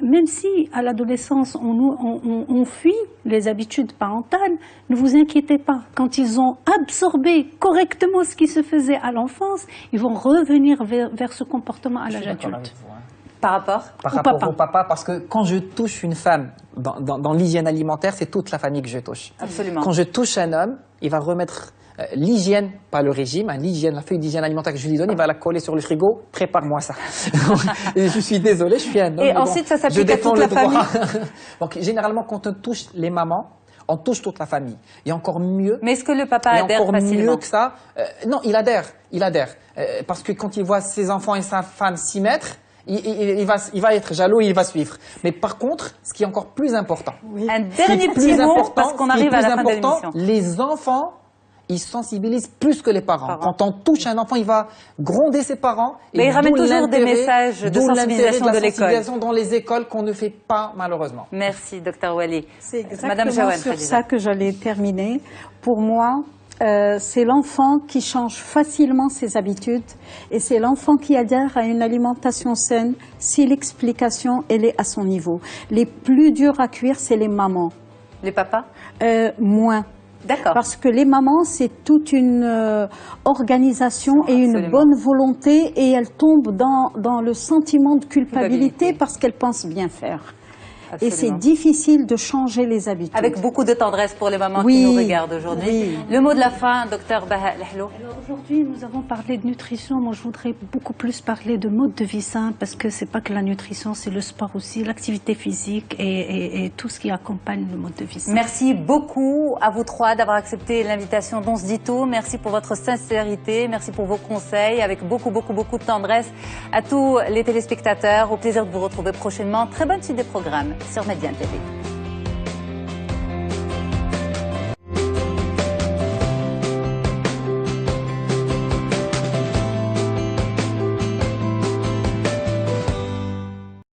même si à l'adolescence on fuit les habitudes parentales, ne vous inquiétez pas. Quand ils ont absorbé correctement ce qui se faisait à l'enfance, ils vont revenir vers ce comportement à l'âge adulte. Par rapport au papa, parce que quand je touche une femme dans l'hygiène alimentaire, c'est toute la famille que je touche. Absolument. Quand je touche un homme, il va remettre l'hygiène, pas le régime, l'hygiène, la feuille d'hygiène alimentaire que je lui donne, il va la coller sur le frigo, prépare-moi ça. Et je suis désolé, je suis un homme. Et ensuite, ça s'applique à toute la famille. Donc, généralement, quand on touche les mamans, on touche toute la famille. Et encore mieux. Mais est-ce que le papa adhère facilement? Et encore mieux que ça. Non, il adhère. Parce que quand il voit ses enfants et sa femme s'y mettre, il va être jaloux et il va suivre. Mais par contre, ce qui est encore plus important. Oui. Un dernier petit mot, parce qu'on arrive à la fin de l'émission. Les enfants, ils sensibilisent plus que les parents. Quand on touche un enfant, il va gronder ses parents. Mais il ramène toujours des messages de sensibilisation de l'école. Dans les écoles qu'on ne fait pas, malheureusement. Merci, Dr Ouali. C'est exactement sur ça que j'allais terminer. Pour moi, c'est l'enfant qui change facilement ses habitudes, et c'est l'enfant qui adhère à une alimentation saine si l'explication elle est à son niveau. Les plus durs à cuire, c'est les mamans. Les papas? Moins. D'accord. Parce que les mamans, c'est toute une organisation et une bonne volonté, et elles tombent dans le sentiment de culpabilité parce qu'elles pensent bien faire. Absolument. Et c'est difficile de changer les habitudes. Avec beaucoup de tendresse pour les mamans qui nous regardent aujourd'hui. Oui. Le mot de la fin, docteur Baha Lehlo. Alors aujourd'hui, nous avons parlé de nutrition. Moi, je voudrais beaucoup plus parler de mode de vie sain, parce que c'est pas que la nutrition, c'est le sport aussi, l'activité physique et tout ce qui accompagne le mode de vie sain. Merci beaucoup à vous trois d'avoir accepté l'invitation d'On se dit tout. Merci pour votre sincérité. Merci pour vos conseils avec beaucoup de tendresse. À tous les téléspectateurs, au plaisir de vous retrouver prochainement. Très bonne suite des programmes sur Mediane TV.